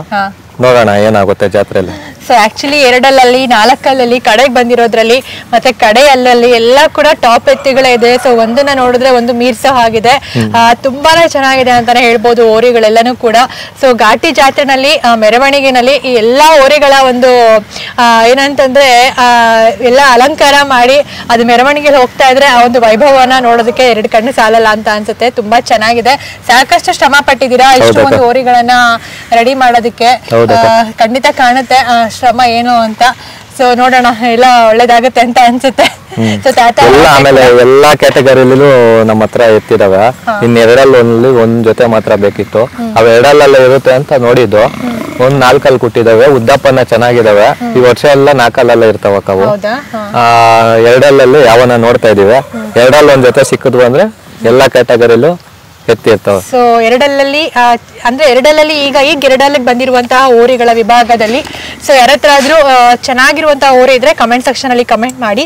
ನೋಡೋಣ ಏನಾಗುತ್ತೆ ಜಾತ್ರೆಯಲ್ಲಿ. ಸೊ ಆಕ್ಚುಲಿ 2 4 ಕಡೆಗೆ ಬಂದಿರೋದ್ರಲ್ಲಿ ಮತ್ತೆ ಕಡೆ ಅಲ್ಲಲ್ಲಿ ಎಲ್ಲ ಕೂಡ ಟಾಪ್ ಎತ್ತಿಗಳೇ ಇದೆ. ಸೊ ಒಂದನ್ನ ನೋಡಿದ್ರೆ ಒಂದು ಮೀರ್ಸೋ ಹಾಗಿದೆ. ತುಂಬಾನೇ ಚೆನ್ನಾಗಿದೆ ಅಂತಾನೆ ಹೇಳ್ಬೋದು ಓರಿಗಳೆಲ್ಲನೂ ಕೂಡ. ಸೊ ಘಾಟಿ ಜಾತ್ರೆನಲ್ಲಿ ಮೆರವಣಿಗೆನಲ್ಲಿ ಈ ಎಲ್ಲಾ ಓರಿಗಳ ಒಂದು ಏನಂತಂದ್ರೆ ಎಲ್ಲ ಅಲಂಕಾರ ಮಾಡಿ ಅದು ಮೆರವಣಿಗೆಯಲ್ಲಿ ಹೋಗ್ತಾ ಇದ್ರೆ ಆ ಒಂದು ವೈಭವನ ನೋಡೋದಕ್ಕೆ 2 ಕಣ್ಣು ಸಾಲಲ್ಲ ಅಂತ ಅನ್ಸುತ್ತೆ. ತುಂಬಾ ಚೆನ್ನಾಗಿದೆ. ಸಾಕಷ್ಟು ಶ್ರಮ ಪಟ್ಟಿದ್ದೀರಾ ಇಷ್ಟು ಒಂದು ಓರಿಗಳನ್ನ ರೆಡಿ ಮಾಡೋದಕ್ಕೆ. ಖಂಡಿತ ಕಾಣುತ್ತೆ ಶ್ರಮ ಏನು ಅಂತ. ಸೊ ನೋಡೋಣ, ಎಲ್ಲ ಒಳ್ಳೇದಾಗುತ್ತೆ ಅಂತ ಅನ್ಸುತ್ತೆ. ಆಮೇಲೆ ಎಲ್ಲಾ ಕ್ಯಾಟಗರಿಲೂ ನಮ್ಮ ಹತ್ರ ಎತ್ತಿದಾವೆ. ಇನ್ನೆರಡಲ್ಲಿ ಒಂದ್ ಜೊತೆ ಮಾತ್ರ ಬೇಕಿತ್ತು. ಅವ್ ಎರಡಲ್ಲೇ ಇರುತ್ತೆ ಅಂತ ನೋಡಿದ್ದು. ಒಂದ್ 4 ಕೊಟ್ಟಿದಾವೆ, ಉದ್ದಪ್ಪನ ಚೆನ್ನಾಗಿದಾವೆ. ಈ ವರ್ಷ ಎಲ್ಲ 4 ಇರ್ತಾವಕ್ಕವು. 2 ಯಾವನ್ನ ನೋಡ್ತಾ ಇದೀವಿ. 2 ಒಂದ್ ಜೊತೆ ಸಿಕ್ಕಿದ್ವು ಅಂದ್ರೆ ಎಲ್ಲಾ ಕ್ಯಾಟಗರಿಲೂ ಎತ್ತಿರ್ತಾವೆ. ಸೊ 2 ಅಂದ್ರೆ 2 ಈಗ 2 ಬಂದಿರುವಂತಹ ಓರಿಗಳ ವಿಭಾಗದಲ್ಲಿ ಸೊ ಯಾರತ್ರ ಆದ್ರೂ ಚೆನ್ನಾಗಿರುವಂತಹ ಓರಿ ಇದ್ರೆ ಕಮೆಂಟ್ ಸೆಕ್ಷನ್ ಅಲ್ಲಿ ಕಮೆಂಟ್ ಮಾಡಿ,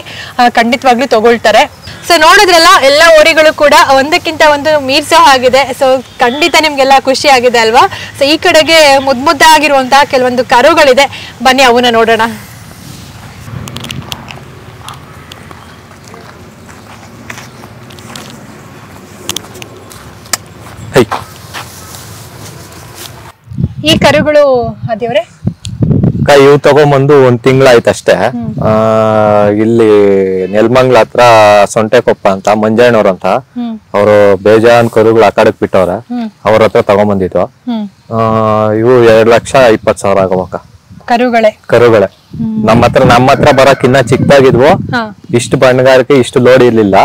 ಖಂಡಿತವಾಗ್ಲೂ ತಗೊಳ್ತಾರೆ. ಸೊ ನೋಡಿದ್ರಲ್ಲ, ಎಲ್ಲ ಓರಿಗಳು ಕೂಡ ಒಂದಕ್ಕಿಂತ ಒಂದು ಮೀರ್ಸೋ ಆಗಿದೆ. ಸೊ ಖಂಡಿತ ನಿಮ್ಗೆಲ್ಲ ಖುಷಿ ಆಗಿದೆ ಅಲ್ವಾ? ಸೊ ಈ ಕಡೆಗೆ ಮುದ್ದಾಗಿರುವಂತಹ ಕೆಲವೊಂದು ಕರುಗಳಿದೆ, ಬನ್ನಿ ಅವನ್ನ ನೋಡೋಣ. ಈ ಕರುಗಳು ಅದೇವ್ರೆ ಇವು ತಗೊಂಬಂದು 1 ತಿಂಗಳಾಯ್ತು ಅಷ್ಟೇ. ಇಲ್ಲಿ ನೆಲಮಂಗ್ಲ ಹತ್ರ ಸೊಂಟೆಕೊಪ್ಪ ಅಂತ ಮಂಜಣ್ಣವ್ರ ಅಂತ ಅವರು ಬೇಜಾನ್ ಕರುಗಳು ಆ ಕಡೆಗ್ ಬಿಟ್ಟವ್ರೆ. ಅವ್ರ ಹತ್ರ ತಗೊಂಬಂದಿದ್ದು. ಇವು 2,20,000 ಆಗವಕ್ಕ ಕರುಗಳೇ. ನಮ್ಮ ಹತ್ರ ಬರಕ್ಕಿನ್ನ ಚಿಕ್ಕದಾಗಿದ್ವು. ಇಷ್ಟು ಬಣ್ಣಗಾರಿಕೆ ಇಷ್ಟು ಲೋಡ್ ಇರ್ಲಿಲ್ಲ.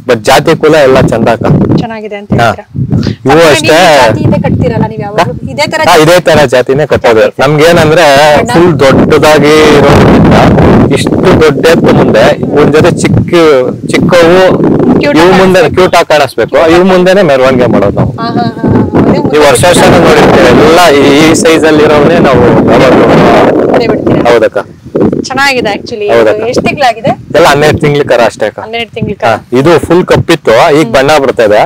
ಬಟ್ ಜಾತಿ ಕುಲ ಎಲ್ಲ ಚಂದಾಕ ಚೆನ್ನಾಗಿದೆ ಅಂತ. ಇವು ಅಷ್ಟೇ ಇದೇ ತರ ಜಾತಿನೇ ಕಟ್ಟೋದು. ನಮ್ಗೇನಂದ್ರೆ ಫುಲ್ ದೊಡ್ಡದಾಗಿ ಇರೋದ್ರಿಂದ ಇಷ್ಟು ದೊಡ್ಡ ಎತ್ತು ಮುಂದೆ ಒಂದ್ ಜೊತೆ ಚಿಕ್ಕವು ಇವ್ ಮುಂದೆ ಕ್ಯೂಟ್ ಆಗಿ ಕಾಣಿಸ್ಬೇಕು. ಇವ್ ಮುಂದೆನೆ ಮೆರವಣಿಗೆ ಮಾಡೋದು ನಾವು. ಈ ವರ್ಷ ನೋಡಿರ್ತೀವಿ ಎಲ್ಲ ಈ ಸೈಜ್ ಅಲ್ಲಿ ಇರೋನೇ ನಾವು. ಹೌದಕ್ಕ, ಚೆನ್ನಾಗಿದೆ. ಆಕ್ಚುಲಿ ಎಷ್ಟು ತಿಂಗಳಾಗಿದೆ? ಎಲ್ಲ 12 ತಿಂಗಳ ಕರ ಅಷ್ಟೇ. 12 ತಿಂಗಳ. ಇದು ಫುಲ್ ಕಪ್ಪಿತ್ತು, ಈಗ ಬಣ್ಣ ಬರ್ತಾ ಇದೆ.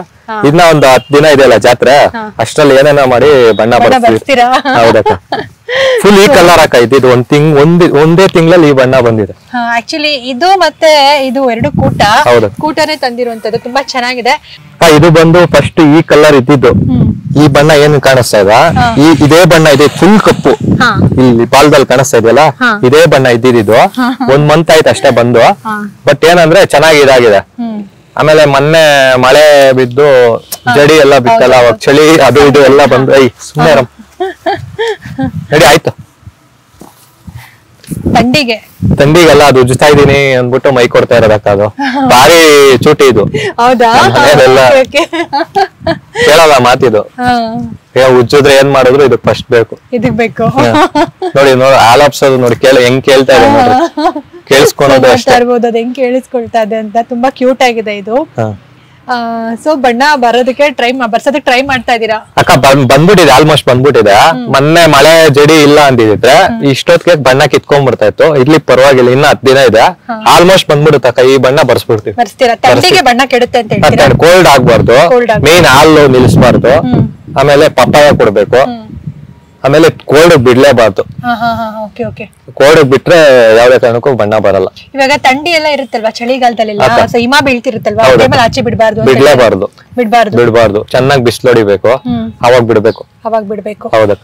ಇನ್ನ ಒಂದು 10 ದಿನ ಇದೆಯಲ್ಲ ಜಾತ್ರೆ, ಅಷ್ಟ್ರಲ್ಲಿ ಏನೇನೋ ಮಾಡಿ ಬಣ್ಣ ಬರ್ತೀರಾ? ಹೌದಕ್ಕ, ಫುಲ್ ಈ ಕಲರ್ ಅಕ್ಕ. ಇದು ಒಂದೇ ತಿಂಗಳಲ್ಲಿ ಈ ಬಣ್ಣ ಬಂದಿದೆ. ಆಕ್ಚುಲಿ ಇದು ಮತ್ತೆ ಇದು 2 ಕೂಟನೇ ತಂದಿರುವಂತದ್ದು. ತುಂಬಾ ಚೆನ್ನಾಗಿದೆ. ಇದು ಬಂದು ಫಸ್ಟ್ ಈ ಕಲರ್ ಇದ್ದಿದ್ದು. ಈ ಬಣ್ಣ ಏನು ಕಾಣಿಸ್ತಾ ಇದೆ, ಇದೇ ಬಣ್ಣ ಇದೆ, ಫುಲ್ ಕಪ್ಪು. ಇಲ್ಲಿ ಪಾಲದಲ್ಲಿ ಕಾಣಿಸ್ತಾ ಇದೆಯಲ್ಲ, ಇದೇ ಬಣ್ಣ ಇದ್ದಿದ್ದು. 1 ಮಂತ್ ಆಯ್ತು ಅಷ್ಟೇ ಬಂದು. ಬಟ್ ಏನಂದ್ರೆ ಚೆನ್ನಾಗಿ ಇದಾಗಿದೆ. ಆಮೇಲೆ ಮೊನ್ನೆ ಮಳೆ ಬಿದ್ದು ಜಡಿ ಎಲ್ಲ ಬಿತ್ತಲ್ಲ, ಅವಾಗ ಚಳಿ ಅದು ಇದು ಎಲ್ಲ ಬಂದು ಸುಮ್ಮನೆ ನಡಿ ಆಯ್ತು. ತಂಡಿಗೆಲ್ಲ ಅದು ಉಜ್ತಾ ಇದೀನಿ ಅಂದ್ಬಿಟ್ಟು ಮೈ ಕೊಡ್ತಾ ಇರೋದಕ್ಕದು ಭಾರಿ ಚೂಟಿ ಇದು. ಕೇಳಲ್ಲ ಮಾತಿದು, ಉಜ್ಜಿದ್ರೆ ಏನ್ ಮಾಡಿದ್ರು ಇದಕ್ ಫಸ್ಟ್ ಬೇಕು. ನೋಡಿ ಆಲಾಪ್ಸೋದು ನೋಡಿ, ಹೆಂಗ್ ಕೇಳ್ತಾ ಇದೆ ನೋಡ್ರಿ, ಕೇಳಿಸ್ಕೊಳೋದು ಅಷ್ಟೇ. ಅದ್ ಹೆಂಗ್ ಕೇಳಿಸ್ಕೊಳ್ತಾ ಇದೆ ಅಂತ. ತುಂಬಾ ಕ್ಯೂಟ್ ಆಗಿದೆ ಇದು. ಸೊ ಬಣ್ಣ ಬರೋದಕ್ಕೆ ಬರ್ಸೋದಕ್ಕೆ ಟ್ರೈ ಮಾಡ್ತಾ ಇದೀರಾ? ಅಕ್ಕ ಬಂದ್ಬಿಟ್ಟಿದೆ, ಆಲ್ಮೋಸ್ಟ್ ಬಂದ್ಬಿಟ್ಟಿದೆ. ಮೊನ್ನೆ ಮಳೆ ಜಡಿ ಇಲ್ಲ ಅಂದಿದ್ರೆ ಇಷ್ಟೊತ್ತಿಗೆ ಬಣ್ಣ ಕಿತ್ಕೊಂಡ್ಬಿಡ್ತಾ ಇತ್ತು. ಇಲ್ಲಿ ಪರವಾಗಿಲ್ಲ, ಇನ್ನ 10 ದಿನ ಇದೆ, ಆಲ್ಮೋಸ್ಟ್ ಬಂದ್ಬಿಡುತ್ತೆ ಅಕ್ಕ. ಈ ಬಣ್ಣ ಬರ್ಸ್ಬಿಡ್ತೀವಿ. ಬಣ್ಣ ಕೆಡುತ್ತೆ ಅಂತ ಹೇಳ್ತೀರಾ? ಕೋಲ್ಡ್ ಆಗ್ಬಾರ್ದು, ಮೇನ್ ಹಾಲು ನಿಲ್ಸ್ಬಾರ್ದು, ಆಮೇಲೆ ಪಪ್ಪಾಯ ಕೊಡ್ಬೇಕು, ಆಮೇಲೆ ಕೋಲ್ಡ್ ಬಿಡ್ಲೇಬಾರ್ದು. ಕೋಲ್ಡ್ ಬಿಟ್ರೆ ಯಾವ್ದೇ ಕಾರಣಕ್ಕೂ ಬಣ್ಣ ಬರಲ್ಲ. ಇವಾಗ ಥಂಡಿ ಎಲ್ಲ ಇರುತ್ತಲ್ವಾ, ಚಳಿಗಾಲದಲ್ಲೆಲ್ಲ ಹಿಮ ಬೀಳ್ತಿರುತ್ತಲ್ವಾ, ಆಚೆ ಬಿಡ್ಬಾರ್ದು. ಚೆನ್ನಾಗಿ ಬಿಸಿಲು ಹೊಡಿಬೇಕು, ಅವಾಗ ಬಿಡ್ಬೇಕು. ಹೌದಕ್ಕ.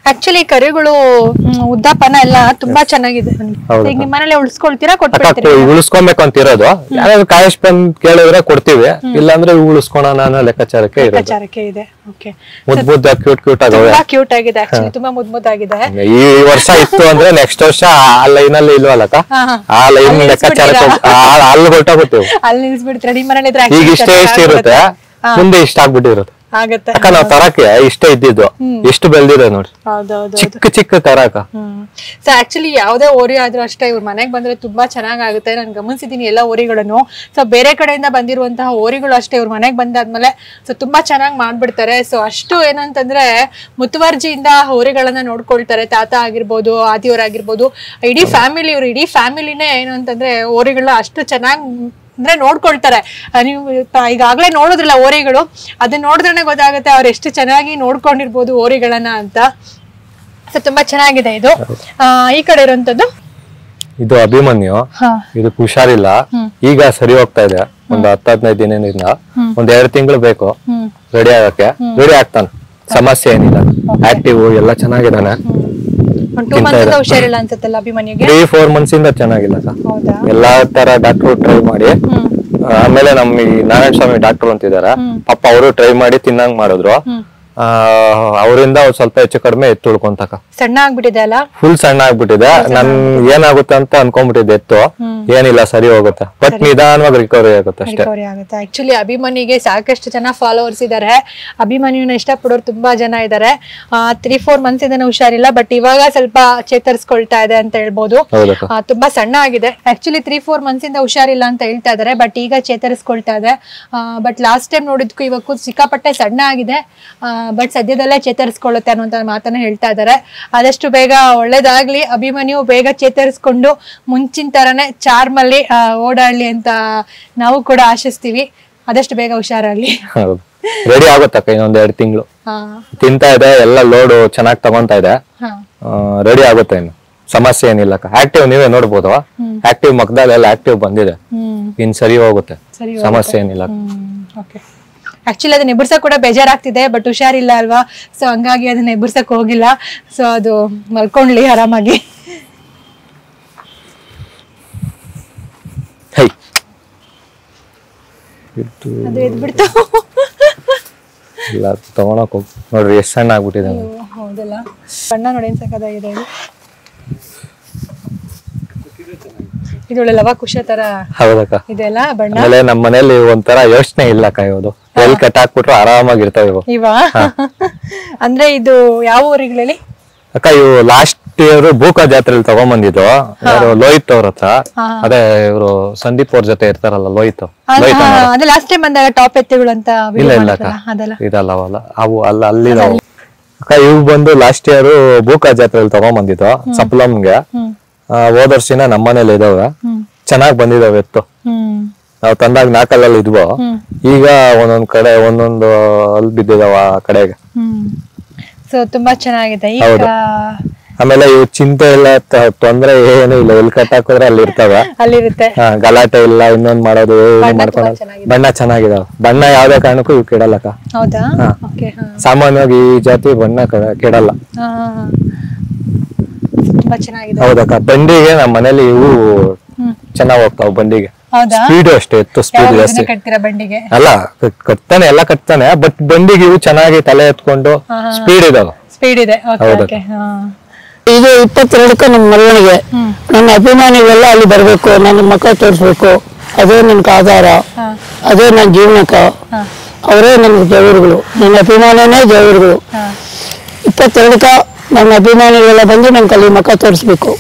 ಆಕ್ಚುಲಿ ಕರುಗಳು ಉದ್ದಾಪನ ಎಲ್ಲ ತುಂಬಾ ಚೆನ್ನಾಗಿದೆ. ನಿಮ್ ಮನೇಲಿ ಉಳಿಸ್ಕೊಳ್ತೀರಾ? ಉಳಿಸ್ಕೊಬೇಕು ಅಂತ ಇರೋದು. ಯಾರಾದ್ರೂ ಕಾಯಿಸ್ ಬಂದ್ ಕೇಳಿದ್ರೆ ಕೊಡ್ತೀವಿ, ಇಲ್ಲಾಂದ್ರೆ ಉಳಿಸ್ಕೊಳೋಣ ಅನ್ನೋ ಲೆಕ್ಕಾಚಾರಕ್ಕೆ ಇದೆ. ಮುದ್ದು ಕ್ಯೂಟ್ ಆಗವೆ. ಕ್ಯೂಟ್ ಆಗಿದೆ ಆಕ್ಚುಲಿ, ತುಂಬಾ ಮುದ್ದಾಗಿದೆ. ಈ ವರ್ಷ ಇತ್ತು ಅಂದ್ರೆ ನೆಕ್ಸ್ಟ್ ವರ್ಷ ಆ ಲೈನ್ ಅಲ್ಲಿ ಇಲ್ವಲ್ಲಕ್ಕ, ಆ ಲೈನ್ ಲೆಕ್ಕಾಚಾರಕ್ಕೆ ಅಲ್ಲಿ ಹೊರಟೋಗುತ್ತೇವೆ. ಅಲ್ಲಿ ನಿಲ್ಸ್ಬಿಡ್ತೀರಾ ನಿಮ್ ಮನೇಲಿ? ಈಗ ಇಷ್ಟೇ ಇರುತ್ತೆ, ಮುಂದೆ ಇಷ್ಟ ಆಗ್ಬಿಟ್ಟಿರುತ್ತೆ. ಅಕ್ಕ ನಾವ್ ತರಕ್ಕೆ ಇಷ್ಟೇ ಇದ್ದಿದ್ದು, ಎಷ್ಟು ಬೆಳ್ದಿದೆ ನೋಡಿ, ಚಿಕ್ಕ ತರಕ. ಸೊ ಆಕ್ಚುಲಿ ಯಾವ್ದೇ ಓರಿ ಆದ್ರೂ ಅಷ್ಟೇ, ಇವ್ರ ಮನೆಗ್ ಬಂದ್ರೆ ತುಂಬಾ ಚೆನ್ನಾಗುತ್ತೆ. ನಾನು ಗಮನಿಸಿದೀನಿ ಎಲ್ಲಾ ಓರಿಗಳನ್ನು. ಸೊ ಬೇರೆ ಕಡೆಯಿಂದ ಬಂದಿರುವಂತಹ ಓರಿಗಳು ಅಷ್ಟೇ ಇವ್ರ ಮನೆಗ್ ಬಂದಾದ್ಮೇಲೆ ಸೊ ತುಂಬಾ ಚೆನ್ನಾಗಿ ಮಾಡ್ಬಿಡ್ತಾರೆ. ಸೊ ಅಷ್ಟು ಏನಂತಂದ್ರೆ ಮುತುವರ್ಜಿಯಿಂದ ಓರಿಗಳನ್ನ ನೋಡ್ಕೊಳ್ತಾರೆ. ತಾತ ಆಗಿರ್ಬೋದು, ಆದಿಯವರಾಗಿರ್ಬೋದು, ಇಡೀ ಫ್ಯಾಮಿಲಿನೇ ಏನು ಅಂತಂದ್ರೆ ಓರಿಗಳನ್ನ ಅಷ್ಟು ಚೆನ್ನಾಗಿ ಅಂದ್ರೆ ನೋಡ್ಕೊಳ್ತಾರೆ. ನೀವು ಈಗಾಗ್ಲೇ ನೋಡಿದ್ರಲ್ಲ ಓರಿಗಳು, ಅದನ್ನ ನೋಡಿದ್ರೆ ಗೊತ್ತಾಗುತ್ತೆ ಅವ್ರು ಎಷ್ಟು ಚೆನ್ನಾಗಿ ನೋಡ್ಕೊಂಡಿರ್ಬೋದು ಓರಿಗಳನ್ನ ಅಂತ. ಸೊ ತುಂಬಾ ಚೆನ್ನಾಗಿದೆ ಇದು. ಈ ಕಡೆ ಇರುವಂತದ್ದು ಇದು ಅಭಿಮನ್ಯು. ಇದಕ್ಕೆ ಹುಷಾರಿಲ್ಲ, ಈಗ ಸರಿ ಹೋಗ್ತಾ ಇದೆ. ಒಂದು 10-15 ದಿನದಿಂದ ಒಂದ್ 2 ತಿಂಗಳು ಬೇಕು ರೆಡಿ ಆಗಕ್ಕೆ. ರೆಡಿ ಆಗ್ತಾನೆ, ಸಮಸ್ಯೆ ಏನಿಲ್ಲ. ಆಕ್ಟಿವ್ ಎಲ್ಲ ಚೆನ್ನಾಗಿದ್ದಾನೆ. 2 months ಹುಷಾರಿಲ್ಲ ಅನ್ಸುತ್ತಲ್ಲ ಅಭಿಮನ್ಯುಗೆ? 3-4 months ಇಂದ ಚೆನ್ನಾಗಿಲ್ಲ ಸರ್. ಎಲ್ಲಾ ತರ ಡಾಕ್ಟರ್ ಟ್ರೈ ಮಾಡಿ, ಆಮೇಲೆ ನಮ್ ಈ ನಾರಾಯಣ ಸ್ವಾಮಿ ಡಾಕ್ಟರ್ ಅಂತಿದಾರೆ ಪಾಪ, ಅವರು ಟ್ರೈ ಮಾಡಿ ತಿನ್ನಂಗ್ ಮಾಡಿದ್ರು. ಅವರಿಂದ ಸ್ವಲ್ಪ ಹೆಚ್ಚು ಕಡಿಮೆ ಎತ್ತು ಉಳ್ಕೊಂತಕ. ಸಣ್ಣ ಆಗ್ಬಿಟ್ಟಿದೆ ಅಲ್ಲ? ಫುಲ್ ಸಣ್ಣ ಆಗ್ಬಿಟ್ಟಿದೆ. ನನ್ ಏನಾಗುತ್ತೆ ಅಂತ ಅನ್ಕೊಂಡ್ಬಿಟ್ಟಿದ್ದೆ. ಎತ್ತು ಏನಿಲ್ಲ, ಸರಿ ಹೋಗುತ್ತೆ, ಬಟ್ ನಿಧಾನವಾಗಿ ರಿಕವರಿ ಆಗುತ್ತೆ ಅಷ್ಟೇ. ಆಕ್ಚುಲಿ ಅಭಿಮನ್ಯುಗೆ ಸಾಕಷ್ಟು ಜನ ಫಾಲೋವರ್ಸ್ ಇದಾರೆ. ಅಭಿಮನ್ಯುನ ಇಷ್ಟಪಡೋರು ತುಂಬಾ ಜನ ಇದಾರೆ. 3-4 months ಇಂದ ಹುಷಾರಿಲ್ಲ, ಬಟ್ ಇವಾಗ ಸ್ವಲ್ಪ ಚೇತರಿಸ್ಕೊಳ್ತಾ ಇದೆ ಅಂತ ಹೇಳ್ಬೋದು. ತುಂಬಾ ಸಣ್ಣ ಆಗಿದೆ. ಆಕ್ಚುಲಿ 3-4 months ಇಂದ ಹುಷಾರಿಲ್ಲ ಅಂತ ಹೇಳ್ತಾ ಇದಾರೆ, ಬಟ್ ಈಗ ಚೇತರಿಸ್ಕೊಳ್ತಾ ಇದೆ. ಬಟ್ ಲಾಸ್ಟ್ ಟೈಮ್ ನೋಡಿದ್ಕು ಇವಕ್ಕೂ ಸಿಕ್ಕಾಪಟ್ಟೆ ಸಣ್ಣ ಆಗಿದೆ, ಬಟ್ ಸದ್ಯದಲ್ಲೇ ಚೇತರಿಸ್ಕೊಳ್ಳುತ್ತೆ ಅನ್ನುವಂತ ಮಾತನ್ನ ಹೇಳ್ತಾ ಇದ್ದಾರೆ. ಆದಷ್ಟು ಬೇಗ ಒಳ್ಳೇದಾಗ್ಲಿ, ಅಭಿಮನ್ಯು ಬೇಗ ಚೇತರಿಸ್ಕೊಂಡು ಮುಂಚಿನ ತರನೇ ಚಾರ್ಮ್ ಅಲ್ಲಿ ಓಡಾಡ್ಲಿ ಅಂತ ನಾವು ಕೂಡ ಆಶಿಸ್ತೀವಿ. ಆದಷ್ಟು ಬೇಗ ಹುಷಾರಾಗ್ಲಿ. ರೆಡಿ ಆಗುತ್ತಕ್ಕ, ಇನ್ನೊಂದ್ 2 ತಿಂಗಳು ತಿಂತಾ ಇದೆ, ಎಲ್ಲ ಲೋಡ್ ಚೆನ್ನಾಗಿ ತಗೊಂತಾ ಇದೆ, ರೆಡಿ ಆಗುತ್ತೆ. ಇನ್ನು ಸಮಸ್ಯೆ ಏನಿಲ್ಲ. ಆಕ್ಟಿವ್ ನೀವೇ ನೋಡ್ಬೋದು, ಆಕ್ಟಿವ್ ಮಕ್ಕದಲ್ಲೆಲ್ಲ ಆಕ್ಟಿವ್ ಬಂದಿದೆ, ಇನ್ ಸರಿ ಹೋಗುತ್ತೆ, ಸಮಸ್ಯೆ ಏನಿಲ್ಲ. ಆಕ್ಚುಲಿ ಅದನ್ನ ಎಬ್ಬರ್ಸಕ್ ಕೂಡ ಬೇಜಾರಾಗ್ತಿದೆ, ಬಟ್ ಹುಷಾರಿಲ್ಲ ಅಲ್ವಾ, ಸೊ ಹಂಗಾಗಿ ಅದನ್ನ ಎಬ್ಬರ್ಸಕ್ ಹೋಗಿಲ್ಲ. ಸೊ ಅದು ಮಲ್ಕೊಂಡ್ಲಿ ಆರಾಮಾಗಿ. ಅದು ಎದ್ಬಿಡ್ತು. ತಗೊಳಕ್ ಹೋಗಿ ನೋಡ್ರಿ ಎಷ್ಟು ಸಣ್ಣ ಆಗ್ಬಿಟ್ಟಿದೆ. ಹೌದಲ್ಲ, ಬಣ್ಣ ನೋಡಿ ಏನ್ ಸಕ್ಕದಾಗಿದೆ. ಇದೊಳ್ಳೆ ಲವಕುಶ ತರ ಇದೆಲ್ಲ ಬಣ್ಣ. ಆಮೇಲೆ ನಮ್ಮ ಮನೇಲಿ ಒಂಥರ ಯೋಚನೆ ಇಲ್ಲ ಕಾಯೋದು, ಎಲ್ಲಿ ಕಟ್ ಹಾಕ್ಬಿಟ್ರು ಆರಾಮಾಗಿರ್ತಾವ ಇವಾ. ಅಂದ್ರೆ ಇದು ಯಾವ ಊರುಗಳಲ್ಲಿ ಅಕ್ಕ? ಇವು ಲಾಸ್ಟ್ ಇಯರ್ ಬೂಕ ಜಾತ್ರೆಯಲ್ಲಿ ತಗೊಂಡ್ಬಂದಿದ್ದು ಯಾರು ಲೋಹಿತ್ ಅವ್ರ ಹತ್ರ. ಅದೇ ಇವರು ಸಂದೀಪ್ ಅವ್ರ ಜೊತೆ ಇರ್ತಾರಲ್ಲ, ಲೋಹಿತ್. ಲಾಸ್ಟ್ ಟೈಮ್ ಬಂದಾಗ ಟಾಪ್ ಎತ್ತುಗಳು ಅಂತ. ಇಲ್ಲ ಇಲ್ಲ ಅಕ್ಕ, ಇದಲ್ಲವಲ್ಲ ಅವು, ಅಲ್ಲ ಅಲ್ಲಿದಾವು ಅಕ್ಕ. ಇವು ಬಂದು ಲಾಸ್ಟ್ ಇಯರ್ ಬೂಕ ಜಾತ್ರೆಯಲ್ಲಿ ತಗೊಂಡ್ಬಂದಿದ್ದು ಸಪ್ಲಮ್ಗೆ. ಹೋದ ವರ್ಷಿನ ನಮ್ಮ ಮನೇಲಿ ಇದಾವೆ, ಚೆನ್ನಾಗ್ ಬಂದಿದಾವೆ ಎತ್ತು. ನಾವ್ ತಂದಾಗ 4 ಅಲ್ಲಿ ಇದ್ವು, ಈಗ ಒಂದೊಂದ್ ಕಡೆ ಒಂದೊಂದು ಅಲ್ಲಿ ಬಿದ್ದಿದಾವ ಆ ಕಡೆಗೆ. ಸೊ ತುಂಬಾ ಚೆನ್ನಾಗಿದೆ ಈಗ. ಆಮೇಲೆ ಇವು ಚಿಂತೆ ಇಲ್ಲ, ತೊಂದ್ರೆ ಏನು ಇಲ್ಲ, ಎಲ್ಲಿ ಕಟ್ ಹಾಕಿದ್ರೆ ಅಲ್ಲಿ ಇರ್ತವೆ, ಅಲ್ಲಿರುತ್ತೆ, ಗಲಾಟೆ ಇಲ್ಲ, ಇನ್ನೊಂದ್ ಮಾಡೋದು ಮಾಡ್ಕೊಂಡು. ಬಣ್ಣ ಚೆನ್ನಾಗಿದಾವ, ಬಣ್ಣ ಯಾವ್ದೇ ಕಾರಣಕ್ಕೂ ಇವು ಕೆಡಲ್ಲಕ್ಕ. ಸಾಮಾನ್ಯವಾಗಿ ಈ ಜಾತಿ ಬಣ್ಣ ಕೆಡಲ್ಲ. ತುಂಬಾ ಚೆನ್ನಾಗಿದೆ. ಹೌದಕ್ಕ. ಬಂಡಿಗೆ ನಮ್ಮ ಮನೇಲಿ ಇವು ಚೆನ್ನಾಗ್ ಹೋಗ್ತಾವ ಬಂಡಿಗೆ. ಸ್ಪೀಡ್ ಅಷ್ಟೇ, ಎತ್ತು ಸ್ಪೀಡ್ ಜಾಸ್ತಿ. ಅಲ್ಲ ಕಟ್ತಾನೆ, ಎಲ್ಲ ಕಟ್ತಾನೆ, ಬಟ್ ಬಂಡಿಗೆ ಇವು ಚೆನ್ನಾಗಿ ತಲೆ ಎತ್ಕೊಂಡು ಸ್ಪೀಡ್ ಇದಾವೆ. ಇದು 22ಕ್ಕೆ ನಮ್ಮ ಮೆರವಣಿಗೆ. ನನ್ನ ಅಭಿಮಾನಿಗಳೆಲ್ಲ ಅಲ್ಲಿ ಬರ್ಬೇಕು, ನನ್ನ ಮಕ್ಕ ತೋರಿಸ್ಬೇಕು, ಅದೇ ನನ್ಗೆ ಆಧಾರ, ಅದೇ ನನ್ನ ಜೀವನಕ್ಕೆ ಅವರೇ ನನ್ಗೆ ದೇವರುಗಳು, ನನ್ನ ಅಭಿಮಾನನೇ ದೇವರುಗಳು. 22ಕ್ಕೆ ನನ್ನ ಅಭಿಮಾನಿಗಳೆಲ್ಲ ಬಂದು ನಂಗೆ ಅಲ್ಲಿ ಮಕ್ಕ ತೋರಿಸ್ಬೇಕು.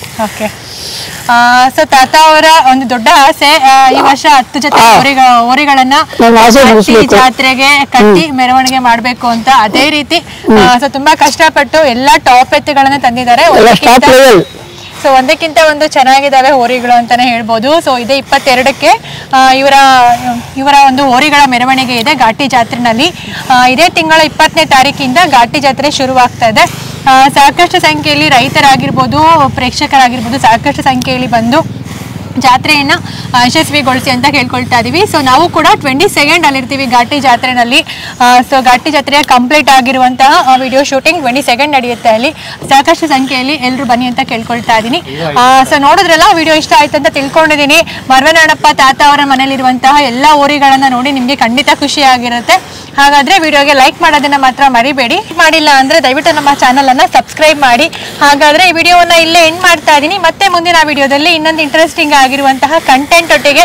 ಸೊ ತಾತ ಅವರ ಒಂದು ದೊಡ್ಡ ಆಸೆ ಈ ವರ್ಷ 10 ಜೊತೆ ಹೋರಿಗಳನ್ನ ಜಾತ್ರೆಗೆ ಕಟ್ಟಿ ಮೆರವಣಿಗೆ ಮಾಡ್ಬೇಕು ಅಂತ. ಅದೇ ರೀತಿ ಸೊ ತುಂಬಾ ಕಷ್ಟಪಟ್ಟು ಎಲ್ಲಾ ಟಾಪ್ ಎತ್ತುಗಳನ್ನ ತಂದಿದ್ದಾರೆ. ಸೊ ಒಂದಕ್ಕಿಂತ ಒಂದು ಚೆನ್ನಾಗಿದ್ದಾವೆ ಹೋರಿಗಳು ಅಂತಾನೆ ಹೇಳ್ಬೋದು. ಸೊ ಇದೇ 22ಕ್ಕೆ ಇವರ ಒಂದು ಹೋರಿಗಳ ಮೆರವಣಿಗೆ ಇದೆ ಘಾಟಿ ಜಾತ್ರೆನಲ್ಲಿ. ಇದೇ ತಿಂಗಳ 20ನೇ ತಾರೀಕಿಂದ ಘಾಟಿ ಜಾತ್ರೆ ಶುರುವಾಗ್ತಾ ಇದೆ. ಸಾಕಷ್ಟು ಸಂಖ್ಯೆಯಲ್ಲಿ ರೈತರಾಗಿರ್ಬೋದು, ಪ್ರೇಕ್ಷಕರಾಗಿರ್ಬೋದು ಸಾಕಷ್ಟು ಸಂಖ್ಯೆಯಲ್ಲಿ ಬಂದು ಜಾತ್ರೆಯನ್ನ ಯಶಸ್ವಿಗೊಳಿಸಿ ಅಂತ ಕೇಳ್ಕೊಳ್ತಾ ಇದೀವಿ. ಸೊ ನಾವು ಕೂಡ 22 ಅಲ್ಲಿರ್ತೀವಿ ಘಾಟಿ ಜಾತ್ರೆನಲ್ಲಿ. ಸೊ ಘಾಟಿ ಜಾತ್ರೆಯ ಕಂಪ್ಲೀಟ್ ಆಗಿರುವಂತಹ ವಿಡಿಯೋ ಶೂಟಿಂಗ್ 22 ನಡೆಯುತ್ತೆ. ಅಲ್ಲಿ ಸಾಕಷ್ಟು ಸಂಖ್ಯೆಯಲ್ಲಿ ಎಲ್ಲರೂ ಬನ್ನಿ ಅಂತ ಕೇಳ್ಕೊಳ್ತಾ ಇದ್ದೀನಿ. ಸೊ ನೋಡಿದ್ರಲ್ಲ, ವಿಡಿಯೋ ಇಷ್ಟ ಆಯ್ತು ಅಂತ ತಿಳ್ಕೊಂಡಿದ್ದೀನಿ. ಮರ್ವೆನಾಡಪ್ಪ ತಾತ ಅವರ ಮನೇಲಿರುವಂತಹ ಎಲ್ಲ ಹೋರಿಗಳನ್ನ ನೋಡಿ ನಿಮ್ಗೆ ಖಂಡಿತ ಖುಷಿ ಆಗಿರುತ್ತೆ. ಹಾಗಾದ್ರೆ ವಿಡಿಯೋಗೆ ಲೈಕ್ ಮಾಡೋದನ್ನ ಮಾತ್ರ ಮರಿಬೇಡಿ. ಮಾಡಿಲ್ಲ ಅಂದ್ರೆ ದಯವಿಟ್ಟು ನಮ್ಮ ಚಾನಲ್ ಅನ್ನ ಸಬ್ಸ್ಕ್ರೈಬ್ ಮಾಡಿ. ಹಾಗಾದ್ರೆ ಈ ವಿಡಿಯೋವನ್ನ ಇಲ್ಲೇ ಎಂಡ್ ಮಾಡ್ತಾ ಇದ್ದೀನಿ. ಮತ್ತೆ ಮುಂದಿನ ವಿಡಿಯೋದಲ್ಲಿ ಇನ್ನೊಂದು ಇಂಟ್ರೆಸ್ಟಿಂಗ್ ಆಗಿರುವಂತಹ ಕಂಟೆಂಟ್ ಒಟ್ಟಿಗೆ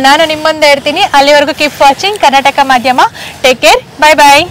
ನಾನು ನಿಮ್ಮ ಮುಂದೆ ಇರ್ತೀನಿ. ಅಲ್ಲಿವರೆಗೂ keep watching Karnataka Madhyama. Take care, bye ಬಾಯ್.